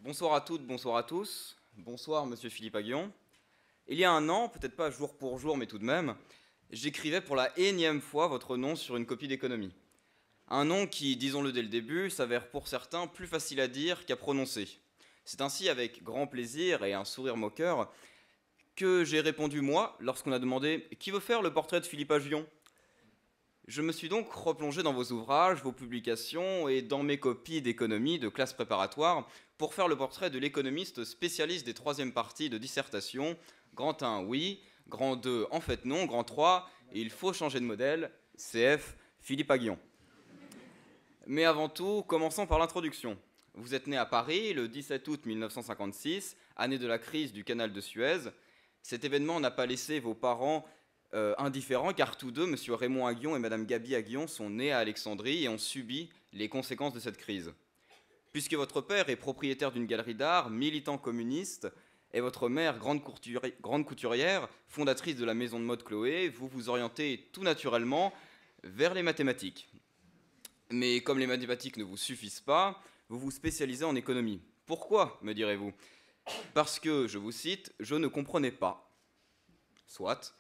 Bonsoir à toutes, bonsoir à tous. Bonsoir, monsieur Philippe Aguillon. Il y a un an, peut-être pas jour pour jour, mais tout de même, j'écrivais pour la énième fois votre nom sur une copie d'économie. Un nom qui, disons-le dès le début, s'avère pour certains plus facile à dire qu'à prononcer. C'est ainsi avec grand plaisir et un sourire moqueur que j'ai répondu moi lorsqu'on a demandé « Qui veut faire le portrait de Philippe Aguillon ?» Je me suis donc replongé dans vos ouvrages, vos publications et dans mes copies d'économie de classe préparatoire pour faire le portrait de l'économiste spécialiste des troisièmes parties de dissertation. Grand 1, oui. Grand 2, en fait non. Grand 3, il faut changer de modèle. CF, Philippe Aguillon. Mais avant tout, commençons par l'introduction. Vous êtes né à Paris le 17 août 1956, année de la crise du canal de Suez. Cet événement n'a pas laissé vos parents indifférents, car tous deux, M. Raymond Aguillon et Mme Gaby Aguillon, sont nés à Alexandrie et ont subi les conséquences de cette crise. Puisque votre père est propriétaire d'une galerie d'art, militant communiste, et votre mère, grande couturière, fondatrice de la maison de mode Chloé, vous vous orientez tout naturellement vers les mathématiques. Mais comme les mathématiques ne vous suffisent pas, vous vous spécialisez en économie. Pourquoi, me direz-vous? Parce que, je vous cite, je ne comprenais pas. Soit.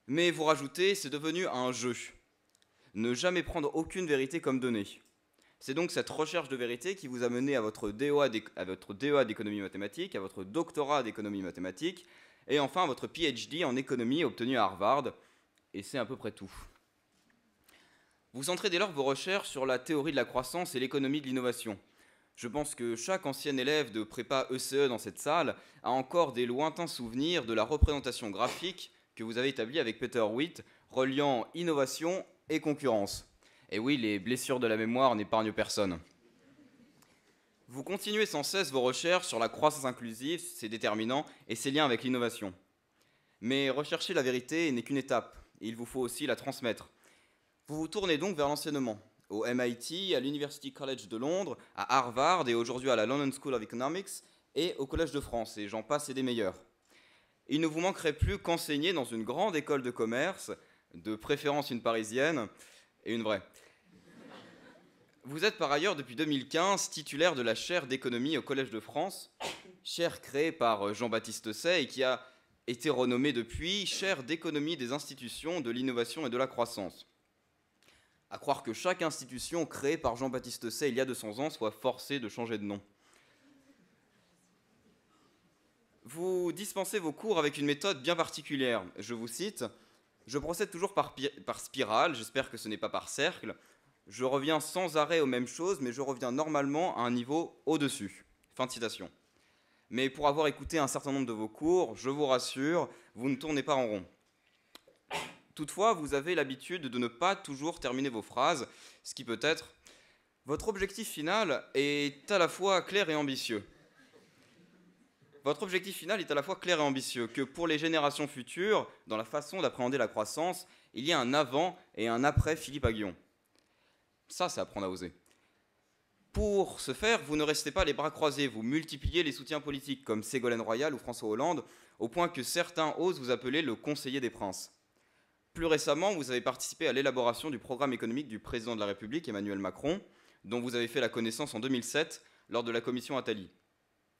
Mais vous rajoutez, c'est devenu un jeu. Ne jamais prendre aucune vérité comme donnée. C'est donc cette recherche de vérité qui vous a mené à votre DEA d'économie mathématique, à votre doctorat d'économie mathématique, et enfin à votre PhD en économie obtenu à Harvard. Et c'est à peu près tout. Vous centrez dès lors vos recherches sur la théorie de la croissance et l'économie de l'innovation. Je pense que chaque ancien élève de prépa ECE dans cette salle a encore des lointains souvenirs de la représentation graphique que vous avez établie avec Peter Witt, reliant innovation et concurrence. Et oui, les blessures de la mémoire n'épargnent personne. Vous continuez sans cesse vos recherches sur la croissance inclusive, ses déterminants et ses liens avec l'innovation. Mais rechercher la vérité n'est qu'une étape, et il vous faut aussi la transmettre. Vous vous tournez donc vers l'enseignement, au MIT, à l'University College de Londres, à Harvard et aujourd'hui à la London School of Economics et au Collège de France, et j'en passe et des meilleurs. Il ne vous manquerait plus qu'enseigner dans une grande école de commerce, de préférence une parisienne et une vraie. Vous êtes par ailleurs depuis 2015 titulaire de la chaire d'économie au Collège de France, chaire créée par Jean-Baptiste Say et qui a été renommée depuis chaire d'économie des institutions, de l'innovation et de la croissance. À croire que chaque institution créée par Jean-Baptiste Say il y a 200 ans soit forcée de changer de nom. Vous dispensez vos cours avec une méthode bien particulière. Je vous cite, « Je procède toujours par spirale, j'espère que ce n'est pas par cercle. Je reviens sans arrêt aux mêmes choses, mais je reviens normalement à un niveau au-dessus. » Fin de citation. Mais pour avoir écouté un certain nombre de vos cours, je vous rassure, vous ne tournez pas en rond. Toutefois, vous avez l'habitude de ne pas toujours terminer vos phrases, ce qui peut être « Votre objectif final est à la fois clair et ambitieux. » Votre objectif final est à la fois clair et ambitieux, que pour les générations futures, dans la façon d'appréhender la croissance, il y a un avant et un après Philippe Aguillon. Ça, c'est apprendre à oser. Pour ce faire, vous ne restez pas les bras croisés, vous multipliez les soutiens politiques, comme Ségolène Royal ou François Hollande, au point que certains osent vous appeler le conseiller des princes. Plus récemment, vous avez participé à l'élaboration du programme économique du président de la République, Emmanuel Macron, dont vous avez fait la connaissance en 2007 lors de la commission Attali.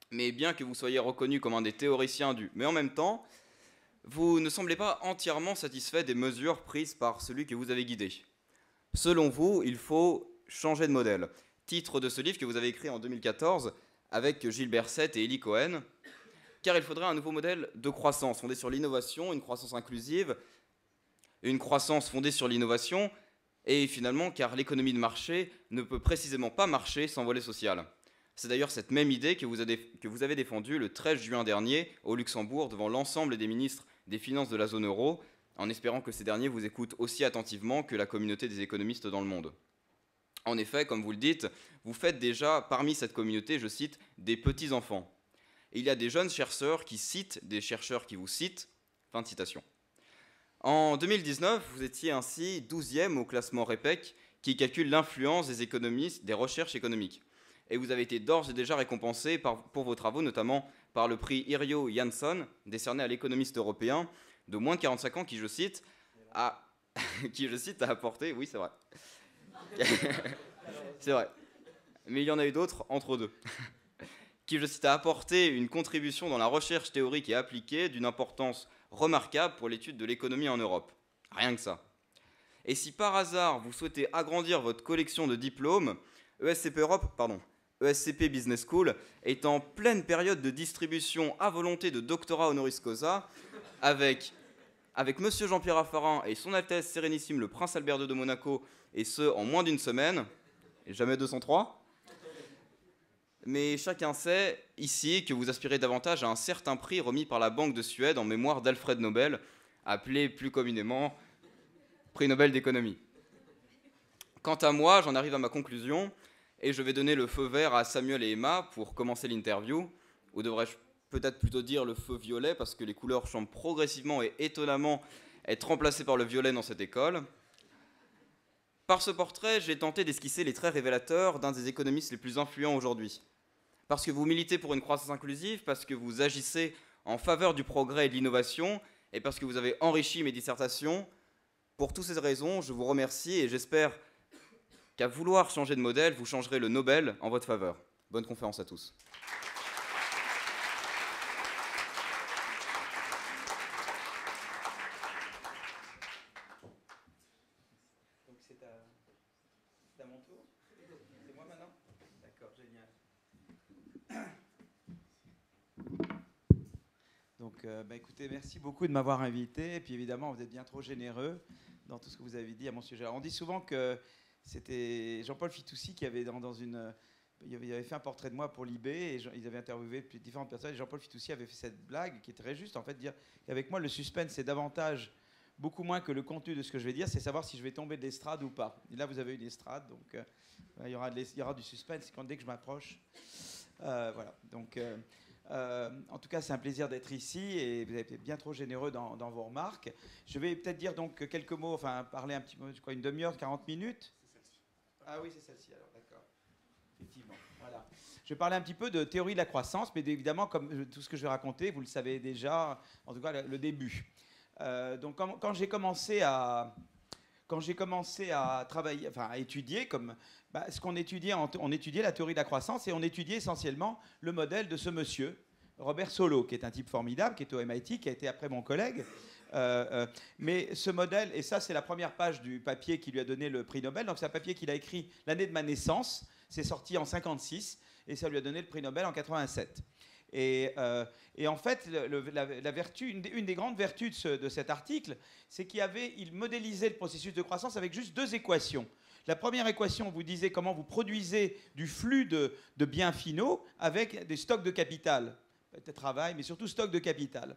Mais bien que vous soyez reconnu comme un des théoriciens du « mais en même temps », vous ne semblez pas entièrement satisfait des mesures prises par celui que vous avez guidé. Selon vous, il faut changer de modèle. Titre de ce livre que vous avez écrit en 2014 avec Gilles Berset et Eli Cohen, car il faudrait un nouveau modèle de croissance fondé sur l'innovation, une croissance inclusive, une croissance fondée sur l'innovation, et finalement, car l'économie de marché ne peut précisément pas marcher sans volet social. C'est d'ailleurs cette même idée que vous avez défendue le 13 juin dernier au Luxembourg devant l'ensemble des ministres des Finances de la zone euro, en espérant que ces derniers vous écoutent aussi attentivement que la communauté des économistes dans le monde. En effet, comme vous le dites, vous faites déjà parmi cette communauté, je cite, des petits-enfants. Et il y a des jeunes chercheurs qui citent des chercheurs qui vous citent. Fin de citation. En 2019, vous étiez ainsi 12e au classement REPEC qui calcule l'influence des économistes, des recherches économiques. Et vous avez été d'ores et déjà récompensé pour vos travaux, notamment par le prix Irjo Jansson, décerné à l'économiste européen de moins de 45 ans qui, je cite, a apporté... Oui, c'est vrai. C'est vrai. Mais il y en a eu d'autres entre deux. qui, je cite, a apporté une contribution dans la recherche théorique et appliquée d'une importance remarquable pour l'étude de l'économie en Europe. Rien que ça. Et si par hasard vous souhaitez agrandir votre collection de diplômes, ESCP Business School est en pleine période de distribution à volonté de doctorat honoris causa avec Monsieur Jean-Pierre Raffarin et Son Altesse Sérénissime le Prince Albert II de Monaco, et ce en moins d'une semaine, et jamais 203. Mais chacun sait ici que vous aspirez davantage à un certain prix remis par la Banque de Suède en mémoire d'Alfred Nobel, appelé plus communément prix Nobel d'économie. Quant à moi, j'en arrive à ma conclusion et je vais donner le feu vert à Samuel et Emma pour commencer l'interview, ou devrais-je peut-être plutôt dire le feu violet, parce que les couleurs semblent progressivement et étonnamment être remplacées par le violet dans cette école. Par ce portrait, j'ai tenté d'esquisser les traits révélateurs d'un des économistes les plus influents aujourd'hui. Parce que vous militez pour une croissance inclusive, parce que vous agissez en faveur du progrès et de l'innovation, et parce que vous avez enrichi mes dissertations. Pour toutes ces raisons, je vous remercie et j'espère qu'à vouloir changer de modèle, vous changerez le Nobel en votre faveur. Bonne conférence à tous. Donc c'est à mon tour. C'est moi maintenant ? D'accord, génial. Donc, écoutez, merci beaucoup de m'avoir invité. Et puis évidemment, vous êtes bien trop généreux dans tout ce que vous avez dit à mon sujet. Alors, on dit souvent que c'était Jean-Paul Fitoussi qui avait il avait fait un portrait de moi pour l'IB et ils avaient interviewé différentes personnes. Et Jean-Paul Fitoussi avait fait cette blague qui est très juste, en fait, dire qu'avec moi, le suspense, c'est davantage, beaucoup moins que le contenu de ce que je vais dire, c'est savoir si je vais tomber de l'estrade ou pas. Et là, vous avez une estrade, donc il y aura du suspense dès que je m'approche. Voilà, donc... en tout cas, c'est un plaisir d'être ici et vous avez été bien trop généreux dans vos remarques. Je vais peut-être dire donc quelques mots, enfin parler un petit peu, je crois une demi-heure, 40 minutes. Ah oui, c'est celle-ci alors, d'accord. Effectivement, voilà. Je vais parler un petit peu de théorie de la croissance, mais évidemment, comme tout ce que je vais raconter, vous le savez déjà, en tout cas le début. Donc quand j'ai commencé à travailler, enfin à étudier, ce qu'on étudiait, on étudiait la théorie de la croissance et on étudiait essentiellement le modèle de ce monsieur, Robert Solow, qui est un type formidable, qui est au MIT, qui a été après mon collègue. Mais ce modèle, et ça c'est la première page du papier qui lui a donné le prix Nobel, donc c'est un papier qu'il a écrit l'année de ma naissance, c'est sorti en 56 et ça lui a donné le prix Nobel en 87. Et en fait, une des grandes vertus de cet article, c'est qu'il modélisait le processus de croissance avec juste deux équations. La première équation vous disait comment vous produisez du flux de biens finaux avec des stocks de capital, peut-être travail, mais surtout stocks de capital.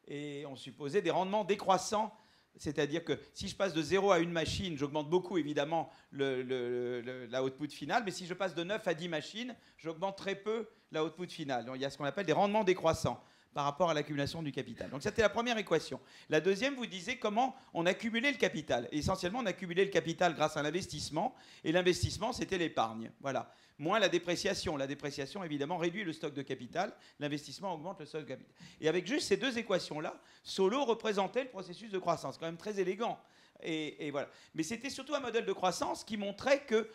Et on supposait des rendements décroissants, c'est-à-dire que si je passe de 0 à une machine, j'augmente beaucoup évidemment la output finale, mais si je passe de 9 à 10 machines, j'augmente très peu la output finale. Donc il y a ce qu'on appelle des rendements décroissants par rapport à l'accumulation du capital. Donc c'était la première équation. La deuxième vous disait comment on accumulait le capital. Et essentiellement, on accumulait le capital grâce à l'investissement, et l'investissement, c'était l'épargne. Voilà. Moins la dépréciation. La dépréciation, évidemment, réduit le stock de capital. L'investissement augmente le stock de capital. Et avec juste ces deux équations-là, Solow représentait le processus de croissance. Quand même très élégant. Et voilà. Mais c'était surtout un modèle de croissance qui montrait que,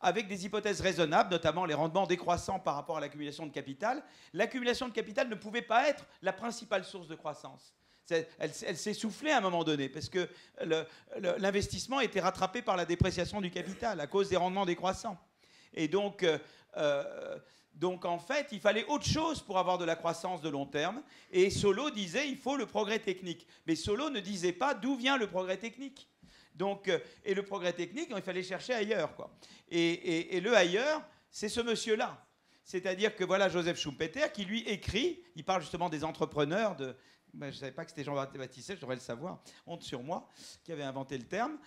avec des hypothèses raisonnables, notamment les rendements décroissants par rapport à l'accumulation de capital, l'accumulation de capital ne pouvait pas être la principale source de croissance. Elle s'essoufflait à un moment donné, parce que l'investissement était rattrapé par la dépréciation du capital à cause des rendements décroissants. Et donc en fait, il fallait autre chose pour avoir de la croissance de long terme. Et Solow disait il faut le progrès technique. Mais Solow ne disait pas d'où vient le progrès technique. Donc, et le progrès technique, il fallait chercher ailleurs, quoi. Et le ailleurs, c'est ce monsieur-là. C'est-à-dire que voilà Joseph Schumpeter qui lui écrit, il parle justement des entrepreneurs de... je ne savais pas que c'était Jean-Baptiste, je devrais le savoir, honte sur moi, qui avait inventé le terme.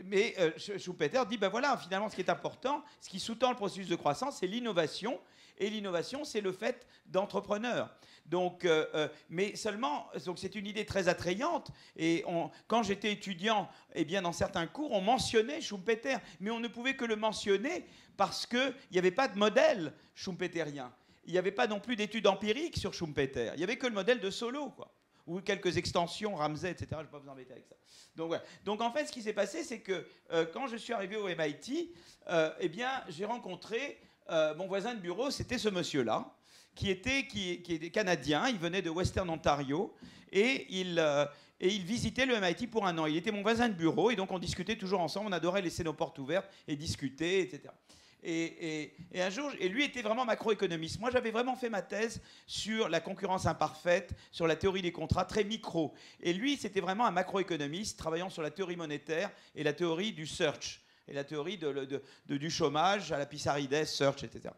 Mais Schumpeter dit, voilà, finalement, ce qui est important, ce qui sous-tend le processus de croissance, c'est l'innovation. Et l'innovation, c'est le fait d'entrepreneurs. Donc, mais seulement, donc c'est une idée très attrayante. Et quand j'étais étudiant, eh bien, dans certains cours, on mentionnait Schumpeter. Mais on ne pouvait que le mentionner parce qu'il n'y avait pas de modèle schumpeterien. Il n'y avait pas non plus d'études empiriques sur Schumpeter. Il n'y avait que le modèle de Solow, quoi. Ou quelques extensions, Ramsey, etc. Je ne vais pas vous embêter avec ça. Donc, voilà. Donc en fait, ce qui s'est passé, c'est que quand je suis arrivé au MIT, eh bien, j'ai rencontré mon voisin de bureau, c'était ce monsieur-là, qui était canadien, il venait de Western Ontario, et il visitait le MIT pour un an. Il était mon voisin de bureau, et donc on discutait toujours ensemble, on adorait laisser nos portes ouvertes et discuter, etc. Et un jour, et lui était vraiment macroéconomiste. Moi, j'avais vraiment fait ma thèse sur la concurrence imparfaite, sur la théorie des contrats, très micro. Et lui, c'était vraiment un macroéconomiste, travaillant sur la théorie monétaire et la théorie du search, et la théorie du chômage à la Pissarides, search, etc.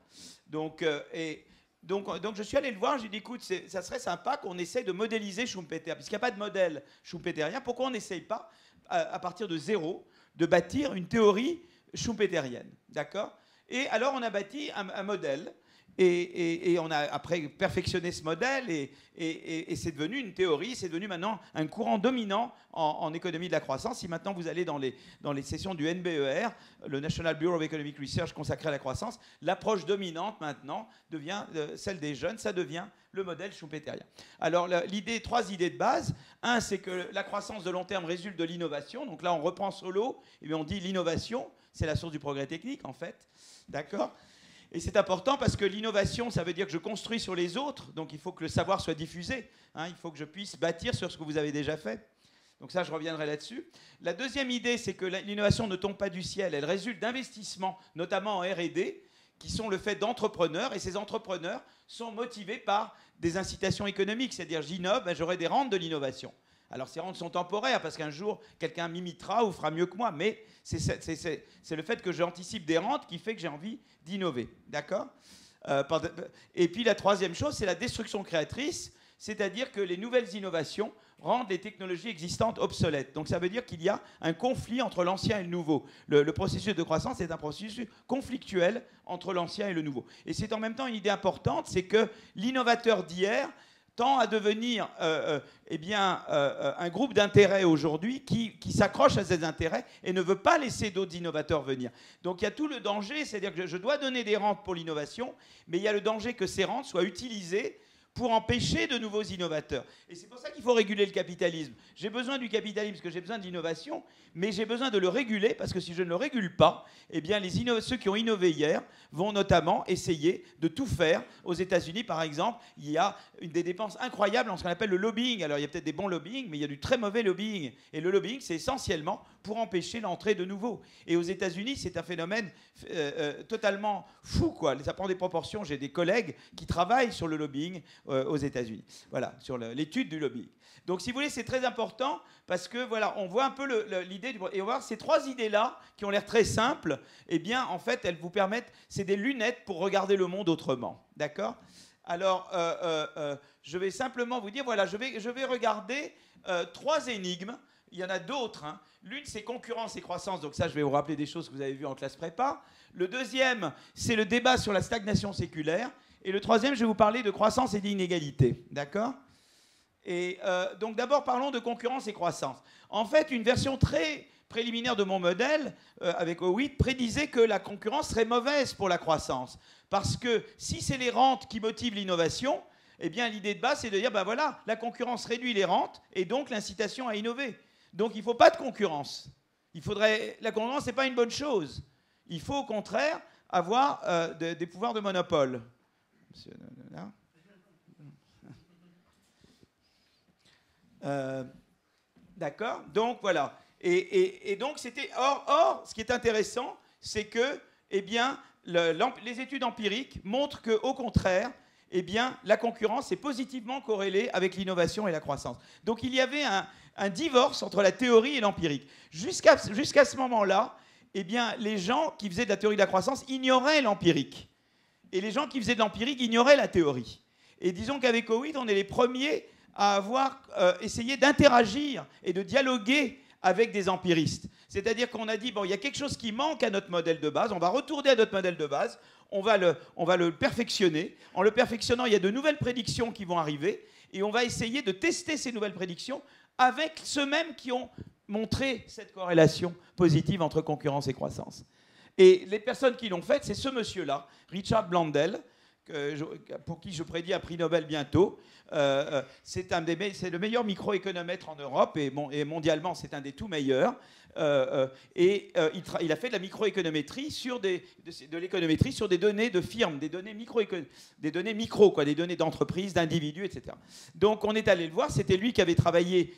Donc je suis allé le voir, j'ai dit, écoute, ça serait sympa qu'on essaye de modéliser Schumpeter, puisqu'il n'y a pas de modèle schumpeterien, pourquoi on n'essaye pas, à partir de zéro, de bâtir une théorie schumpeterienne, d'accord? Et alors, on a bâti un modèle, et on a après perfectionné ce modèle, et c'est devenu une théorie, c'est devenu maintenant un courant dominant en économie de la croissance. Si maintenant vous allez dans les sessions du NBER, le National Bureau of Economic Research consacré à la croissance, l'approche dominante maintenant devient celle des jeunes, ça devient le modèle schumpeterien. Alors, trois idées de base. Un, c'est que la croissance de long terme résulte de l'innovation. Donc là, on reprend Solow, et on dit l'innovation, c'est la source du progrès technique, en fait. D'accord ? Et c'est important parce que l'innovation, ça veut dire que je construis sur les autres, donc il faut que le savoir soit diffusé. Hein, il faut que je puisse bâtir sur ce que vous avez déjà fait. Donc ça, je reviendrai là-dessus. La deuxième idée, c'est que l'innovation ne tombe pas du ciel, elle résulte d'investissements, notamment en R&D, qui sont le fait d'entrepreneurs, et ces entrepreneurs sont motivés par des incitations économiques, c'est-à-dire j'innove, ben, j'aurai des rentes de l'innovation. Alors ces rentes sont temporaires, parce qu'un jour, quelqu'un m'imitera ou fera mieux que moi, mais c'est le fait que j'anticipe des rentes qui fait que j'ai envie d'innover. D'accord ? Et puis la troisième chose, c'est la destruction créatrice, c'est-à-dire que les nouvelles innovations rendent les technologies existantes obsolètes. Donc ça veut dire qu'il y a un conflit entre l'ancien et le nouveau. Le processus de croissance est un processus conflictuel entre l'ancien et le nouveau. Et c'est en même temps une idée importante, c'est que l'innovateur d'hier tend à devenir un groupe d'intérêts aujourd'hui qui s'accroche à ces intérêts et ne veut pas laisser d'autres innovateurs venir. Donc il y a tout le danger, c'est-à-dire que je dois donner des rentes pour l'innovation, mais il y a le danger que ces rentes soient utilisées pour empêcher de nouveaux innovateurs. Et c'est pour ça qu'il faut réguler le capitalisme. J'ai besoin du capitalisme parce que j'ai besoin de l'innovation, mais j'ai besoin de le réguler parce que si je ne le régule pas, eh bien ceux qui ont innové hier vont notamment essayer de tout faire. Aux États-Unis, par exemple, il y a des dépenses incroyables en ce qu'on appelle le lobbying. Alors il y a peut-être des bons lobbying, mais il y a du très mauvais lobbying. Et le lobbying, c'est essentiellement pour empêcher l'entrée de nouveaux. Et aux États-Unis, c'est un phénomène totalement fou, quoi. Ça prend des proportions. J'ai des collègues qui travaillent sur le lobbying aux États-Unis. Voilà, sur l'étude du lobbying. Donc, si vous voulez, c'est très important parce que, voilà, on voit un peu l'idée et on va voir ces trois idées-là qui ont l'air très simples. Eh bien, en fait, elles vous permettent, c'est des lunettes pour regarder le monde autrement. D'accord ? Alors, je vais simplement vous dire, voilà, je vais regarder trois énigmes. Il y en a d'autres. Hein. L'une, c'est concurrence et croissance. Donc ça, je vais vous rappeler des choses que vous avez vues en classe prépa. Le deuxième, c'est le débat sur la stagnation séculaire. Et le troisième, je vais vous parler de croissance et d'inégalité. D'accord ? Et donc d'abord, parlons de concurrence et croissance. En fait, une version très préliminaire de mon modèle, avec Howitt, prédisait que la concurrence serait mauvaise pour la croissance. Parce que si c'est les rentes qui motivent l'innovation, eh bien l'idée de base, c'est de dire, ben voilà, la concurrence réduit les rentes et donc l'incitation à innover. Donc il ne faut pas de concurrence. La concurrence, ce n'est pas une bonne chose. Il faut au contraire avoir des pouvoirs de monopole. Monsieur, d'accord. Donc voilà. Et donc c'était. Or, ce qui est intéressant, c'est que, eh bien, les études empiriques montrent qu'au contraire, eh bien, la concurrence est positivement corrélée avec l'innovation et la croissance. Donc il y avait un divorce entre la théorie et l'empirique. Jusqu'à ce moment-là, eh bien, les gens qui faisaient de la théorie de la croissance ignoraient l'empirique. Et les gens qui faisaient de l'empirique ignoraient la théorie. Et disons qu'avec Howitt, on est les premiers à avoir essayé d'interagir et de dialoguer avec des empiristes. C'est-à-dire qu'on a dit, bon, il y a quelque chose qui manque à notre modèle de base, on va retourner à notre modèle de base, on va le perfectionner. En le perfectionnant, il y a de nouvelles prédictions qui vont arriver, et on va essayer de tester ces nouvelles prédictions avec ceux-mêmes qui ont montré cette corrélation positive entre concurrence et croissance. Et les personnes qui l'ont fait, c'est ce monsieur-là, Richard Blandel, pour qui je prédis un prix Nobel bientôt. C'est le meilleur microéconomètre en Europe et mondialement, c'est un des tout meilleurs. Il a fait de la microéconométrie de l'économétrie sur des données de firmes, des données micro, quoi, des données d'entreprises, d'individus, etc. Donc on est allé le voir, c'était lui qui avait travaillé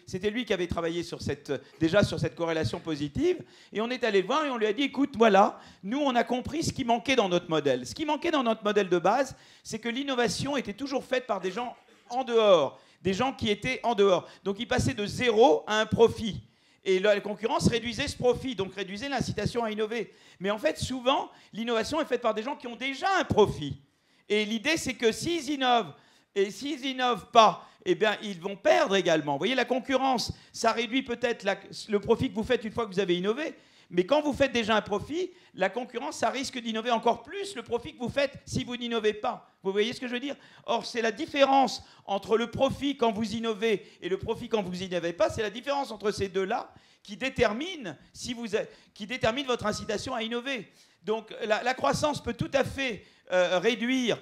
déjà sur cette corrélation positive, et on est allé le voir et on lui a dit, écoute, voilà, nous on a compris ce qui manquait dans notre modèle. Ce qui manquait dans notre modèle de base, c'est que l'innovation était toujours faite par des gens en dehors, des gens qui étaient en dehors. Donc il passait de zéro à un profit. Et la concurrence réduisait ce profit, donc réduisait l'incitation à innover. Mais en fait, souvent, l'innovation est faite par des gens qui ont déjà un profit. Et l'idée, c'est que s'ils innovent, et s'ils n'innovent pas, eh bien, ils vont perdre également. Vous voyez, la concurrence, ça réduit peut-être le profit que vous faites une fois que vous avez innové. Mais quand vous faites déjà un profit, la concurrence, ça risque d'innover encore plus le profit que vous faites si vous n'innovez pas. Vous voyez ce que je veux dire? Or, c'est la différence entre le profit quand vous innovez et le profit quand vous n'innovez pas. C'est la différence entre ces deux-là qui détermine, votre incitation à innover. Donc, la croissance peut tout à fait réduire,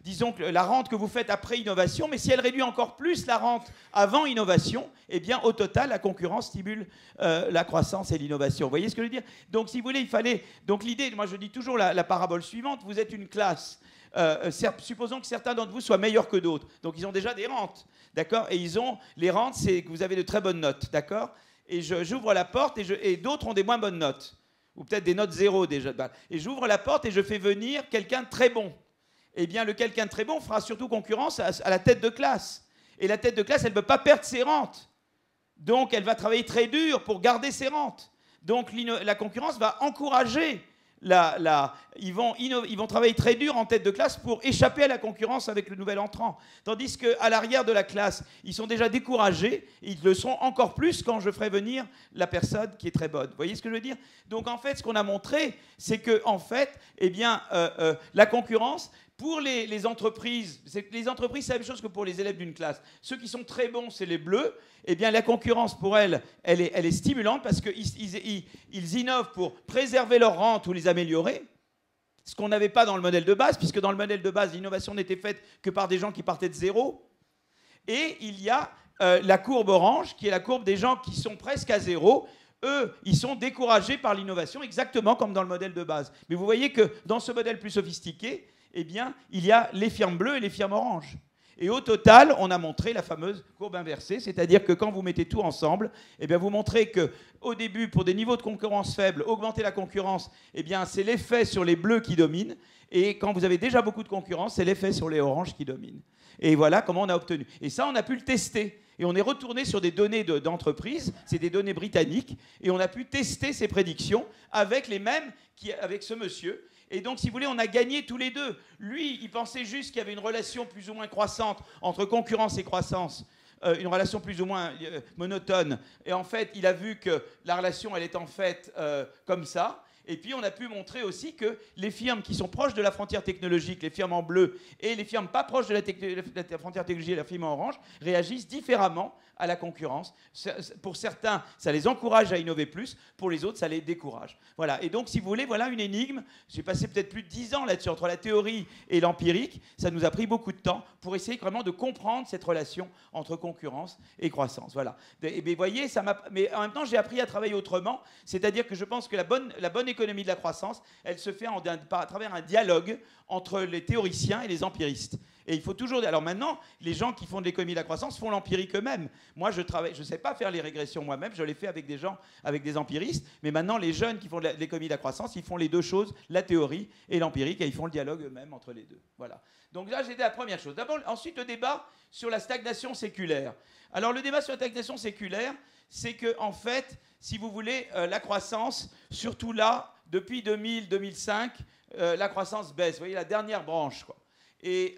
disons, la rente que vous faites après innovation, mais si elle réduit encore plus la rente avant innovation, eh bien, au total, la concurrence stimule la croissance et l'innovation. Vous voyez ce que je veux dire? Donc, si vous voulez, il fallait... Donc, l'idée, moi, je dis toujours la parabole suivante. Vous êtes une classe. Supposons que certains d'entre vous soient meilleurs que d'autres. Donc, ils ont déjà des rentes, d'accord? Et les rentes, c'est que vous avez de très bonnes notes, d'accord? Et j'ouvre la porte et d'autres ont des moins bonnes notes. Ou peut-être des notes zéro déjà. Et j'ouvre la porte et je fais venir quelqu'un de très bon. Eh bien, le quelqu'un de très bon fera surtout concurrence à la tête de classe. Et la tête de classe, elle ne peut pas perdre ses rentes. Donc, elle va travailler très dur pour garder ses rentes. Donc, la concurrence va encourager ils vont travailler très dur en tête de classe pour échapper à la concurrence avec le nouvel entrant. Tandis qu'à l'arrière de la classe, ils sont déjà découragés. Et ils le seront encore plus quand je ferai venir la personne qui est très bonne. Vous voyez ce que je veux dire? Donc en fait, ce qu'on a montré, c'est que en fait, eh bien, la concurrence... Pour les entreprises, c'est la même chose que pour les élèves d'une classe. Ceux qui sont très bons, c'est les bleus. Eh bien, la concurrence, pour elle est stimulante parce qu'ils innovent pour préserver leur rente ou les améliorer. Ce qu'on n'avait pas dans le modèle de base, puisque dans le modèle de base, l'innovation n'était faite que par des gens qui partaient de zéro. Et il y a la courbe orange, qui est la courbe des gens qui sont presque à zéro. Eux, ils sont découragés par l'innovation, exactement comme dans le modèle de base. Mais vous voyez que dans ce modèle plus sophistiqué, eh bien, il y a les firmes bleues et les firmes oranges. Et au total, on a montré la fameuse courbe inversée, c'est-à-dire que quand vous mettez tout ensemble, eh bien, vous montrez qu'au début, pour des niveaux de concurrence faibles, augmenter la concurrence, eh bien, c'est l'effet sur les bleus qui domine. Et quand vous avez déjà beaucoup de concurrence, c'est l'effet sur les oranges qui domine. Et voilà comment on a obtenu. Et ça, on a pu le tester. Et on est retourné sur des données d'entreprise, c'est des données britanniques, et on a pu tester ces prédictions avec les mêmes, avec ce monsieur. Et donc, si vous voulez, on a gagné tous les deux. Lui, il pensait juste qu'il y avait une relation plus ou moins croissante entre concurrence et croissance, une relation plus ou moins monotone. Et en fait, il a vu que la relation, elle est en fait comme ça. Et puis, on a pu montrer aussi que les firmes qui sont proches de la frontière technologique, les firmes en bleu, et les firmes pas proches de la frontière technologique, la firme en orange, réagissent différemment à la concurrence. Pour certains, ça les encourage à innover plus. Pour les autres, ça les décourage. Voilà. Et donc, si vous voulez, voilà une énigme. J'ai passé peut-être plus de 10 ans là-dessus, entre la théorie et l'empirique. Ça nous a pris beaucoup de temps pour essayer vraiment de comprendre cette relation entre concurrence et croissance. Voilà. Et vous voyez, mais en même temps, j'ai appris à travailler autrement. C'est-à-dire que je pense que la bonne économie de la croissance, elle se fait à travers un dialogue entre les théoriciens et les empiristes. Et il faut toujours... Alors maintenant, les gens qui font de l'économie de la croissance font l'empirique eux-mêmes. Moi, je ne sais pas faire les régressions moi-même, je les fais avec des gens, avec des empiristes. Mais maintenant, les jeunes qui font de l'économie de la croissance, ils font les deux choses, la théorie et l'empirique, et ils font le dialogue eux-mêmes entre les deux. Voilà. Donc là, j'ai dit la première chose. D'abord, ensuite, le débat sur la stagnation séculaire. Alors, le débat sur la stagnation séculaire, c'est que, en fait, si vous voulez, la croissance, surtout là, depuis 2000-2005, la croissance baisse. Vous voyez, la dernière branche, quoi. Et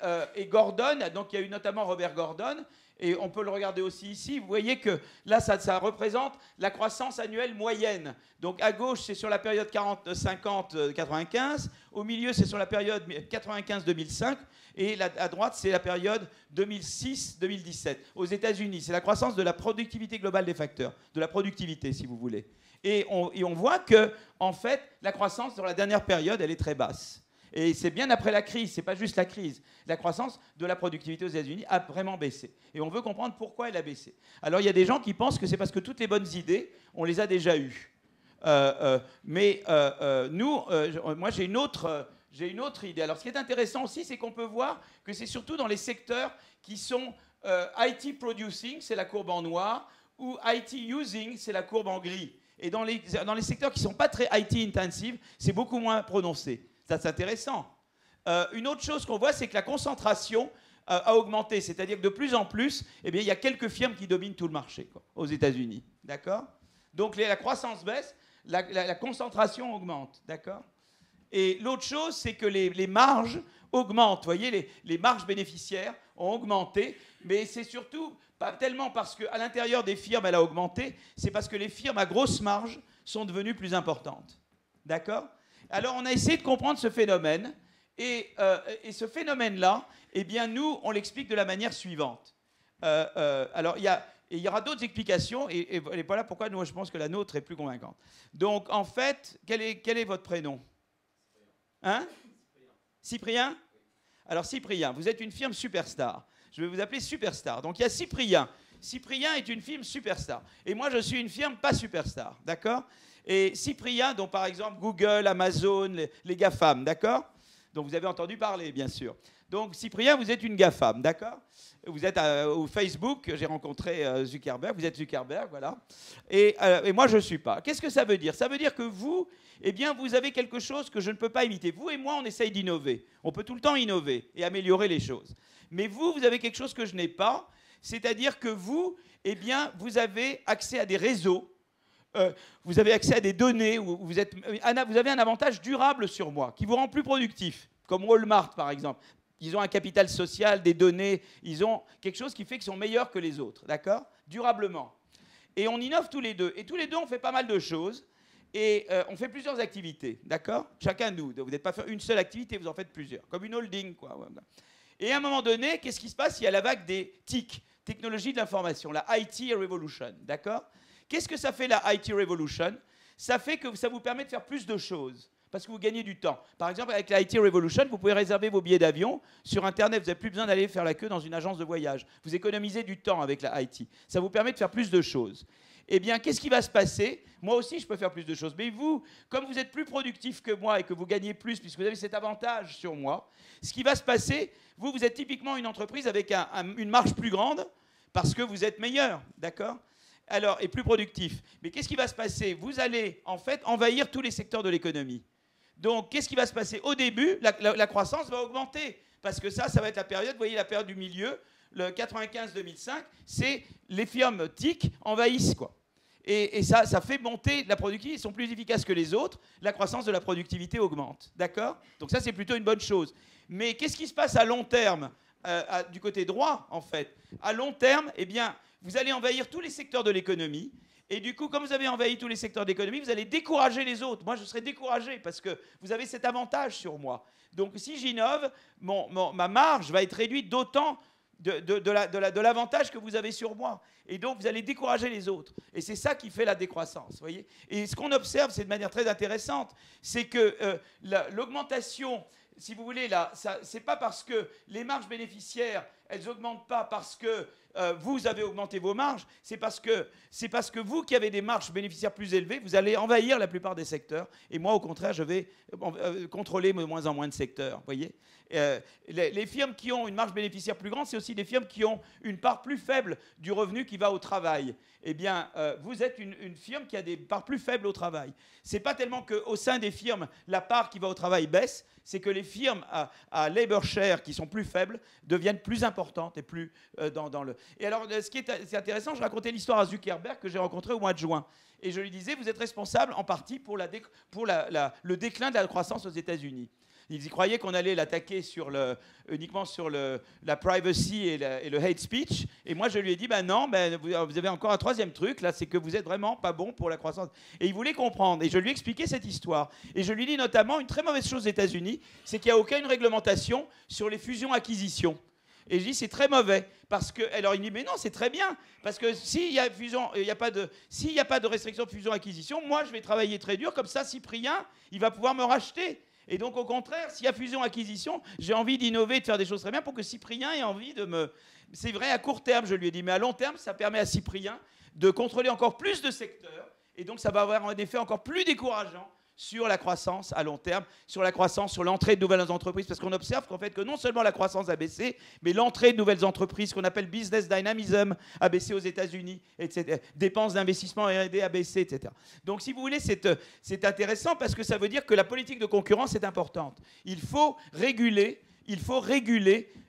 Gordon, donc il y a eu notamment Robert Gordon, et on peut le regarder aussi ici. Vous voyez que là, ça représente la croissance annuelle moyenne. Donc à gauche, c'est sur la période 50-95. Au milieu, c'est sur la période 95-2005. Et à droite, c'est la période 2006-2017. Aux États-Unis, c'est la croissance de la productivité globale des facteurs, de la productivité, si vous voulez. Et on voit que, en fait, la croissance dans la dernière période, elle est très basse. Et c'est bien après la crise, c'est pas juste la crise. La croissance de la productivité aux États-Unis a vraiment baissé. Et on veut comprendre pourquoi elle a baissé. Alors il y a des gens qui pensent que c'est parce que toutes les bonnes idées, on les a déjà eues. Moi j'ai une autre idée. Alors ce qui est intéressant aussi, c'est qu'on peut voir que c'est surtout dans les secteurs qui sont IT producing, c'est la courbe en noir, ou IT using, c'est la courbe en gris. Et dans les secteurs qui ne sont pas très IT intensive, c'est beaucoup moins prononcé. Ça, c'est intéressant. Une autre chose qu'on voit, c'est que la concentration a augmenté. C'est-à-dire que de plus en plus, eh bien, il y a quelques firmes qui dominent tout le marché quoi, aux États-Unis. D'accord ? Donc la croissance baisse, la concentration augmente. D'accord ? Et l'autre chose, c'est que les marges augmentent. Vous voyez, les marges bénéficiaires ont augmenté, mais c'est surtout pas tellement parce qu'à l'intérieur des firmes, elle a augmenté, c'est parce que les firmes à grosse marge sont devenues plus importantes. D'accord ? Alors, on a essayé de comprendre ce phénomène, et ce phénomène-là, eh bien, nous, on l'explique de la manière suivante. Alors, il y aura d'autres explications, et voilà pourquoi moi, je pense que la nôtre est plus convaincante. Donc, en fait, quel est votre prénom ? Hein ? Cyprien ? Alors, Cyprien, vous êtes une firme superstar. Je vais vous appeler superstar. Donc, il y a Cyprien. Cyprien est une firme superstar. Et moi, je suis une firme pas superstar. D'accord ? Et Cyprien, dont par exemple Google, Amazon, les GAFAM, d'accord ? Donc vous avez entendu parler, bien sûr. Donc Cyprien, vous êtes une GAFAM, d'accord ? Vous êtes au Facebook, j'ai rencontré Zuckerberg, vous êtes Zuckerberg, voilà. Et moi, je ne suis pas. Qu'est-ce que ça veut dire ? Ça veut dire que vous, eh bien, vous avez quelque chose que je ne peux pas imiter. Vous et moi, on essaye d'innover. On peut tout le temps innover et améliorer les choses. Mais vous avez quelque chose que je n'ai pas, c'est-à-dire que vous, eh bien, vous avez accès à des réseaux. Vous avez accès à des données, vous avez un avantage durable sur moi, qui vous rend plus productif, comme Walmart par exemple. Ils ont un capital social, des données, ils ont quelque chose qui fait qu'ils sont meilleurs que les autres, d'accord ? Durablement. Et on innove tous les deux. Et tous les deux, on fait pas mal de choses, et on fait plusieurs activités, d'accord ? Chacun de nous. Vous n'êtes pas faire une seule activité, vous en faites plusieurs, comme une holding, quoi. Et à un moment donné, qu'est-ce qui se passe ? Il y a la vague des TIC, technologies de l'information, la IT Revolution, d'accord ? Qu'est-ce que ça fait la IT Revolution ? Ça fait que ça vous permet de faire plus de choses, parce que vous gagnez du temps. Par exemple, avec la IT Revolution, vous pouvez réserver vos billets d'avion sur Internet. Vous n'avez plus besoin d'aller faire la queue dans une agence de voyage. Vous économisez du temps avec la IT. Ça vous permet de faire plus de choses. Eh bien, qu'est-ce qui va se passer ? Moi aussi, je peux faire plus de choses. Mais vous, comme vous êtes plus productif que moi et que vous gagnez plus, puisque vous avez cet avantage sur moi, ce qui va se passer, vous êtes typiquement une entreprise avec une marge plus grande, parce que vous êtes meilleur, d'accord ? Alors, et plus productif. Mais qu'est-ce qui va se passer ? Vous allez, en fait, envahir tous les secteurs de l'économie. Donc, qu'est-ce qui va se passer ? Au début, la croissance va augmenter. Parce que ça va être la période, vous voyez, la période du milieu, le 95-2005, c'est les firmes TIC envahissent, quoi. Et ça fait monter la productivité. Ils sont plus efficaces que les autres. La croissance de la productivité augmente. D'accord ? Donc ça, c'est plutôt une bonne chose. Mais qu'est-ce qui se passe à long terme, du côté droit, en fait ? À long terme, eh bien, vous allez envahir tous les secteurs de l'économie. Et du coup, comme vous avez envahi tous les secteurs de l'économie, vous allez décourager les autres. Moi, je serai découragé parce que vous avez cet avantage sur moi. Donc, si j'innove, ma marge va être réduite d'autant de l'avantage que vous avez sur moi. Et donc, vous allez décourager les autres. Et c'est ça qui fait la décroissance, voyez. Et ce qu'on observe, c'est de manière très intéressante, c'est que l'augmentation, si vous voulez, là, c'est pas parce que les marges bénéficiaires, elles n'augmentent pas parce que vous avez augmenté vos marges, c'est parce que vous qui avez des marges bénéficiaires plus élevées, vous allez envahir la plupart des secteurs. Et moi, au contraire, je vais contrôler de moins en moins de secteurs, voyez. Les firmes qui ont une marge bénéficiaire plus grande, c'est aussi des firmes qui ont une part plus faible du revenu qui va au travail. Eh bien, vous êtes une firme qui a des parts plus faibles au travail. Ce n'est pas tellement qu'au sein des firmes, la part qui va au travail baisse, c'est que les firmes à labor share qui sont plus faibles deviennent plus importantes et plus dans le... Et alors, c'est intéressant, je racontais l'histoire à Zuckerberg que j'ai rencontré au mois de juin. Et je lui disais, vous êtes responsable en partie pour le déclin de la croissance aux États-Unis. Ils y croyaient qu'on allait l'attaquer uniquement sur la privacy et le hate speech. Et moi, je lui ai dit, non, vous avez encore un troisième truc, là, c'est que vous êtes vraiment pas bon pour la croissance. Et il voulait comprendre. Et je lui ai expliqué cette histoire. Et je lui ai dit notamment, une très mauvaise chose aux États-Unis, c'est qu'il n'y a aucune réglementation sur les fusions-acquisitions. Et je dis, c'est très mauvais. Parce que, alors il me dit, mais non, c'est très bien. Parce que s'il n'y a pas de restriction de fusion-acquisition, moi, je vais travailler très dur. Comme ça, Cyprien, il va pouvoir me racheter. Et donc, au contraire, s'il y a fusion-acquisition, j'ai envie d'innover, de faire des choses très bien pour que Cyprien ait envie de me... C'est vrai, à court terme, je lui ai dit, mais à long terme, ça permet à Cyprien de contrôler encore plus de secteurs. Et donc, ça va avoir un effet encore plus décourageant sur la croissance à long terme, sur la croissance, sur l'entrée de nouvelles entreprises, parce qu'on observe qu'en fait, que non seulement la croissance a baissé, mais l'entrée de nouvelles entreprises, qu'on appelle business dynamism, a baissé aux États-Unis, etc. Dépenses d'investissement R&D a baissé, etc. Donc, si vous voulez, c'est intéressant parce que ça veut dire que la politique de concurrence est importante. Il faut réguler,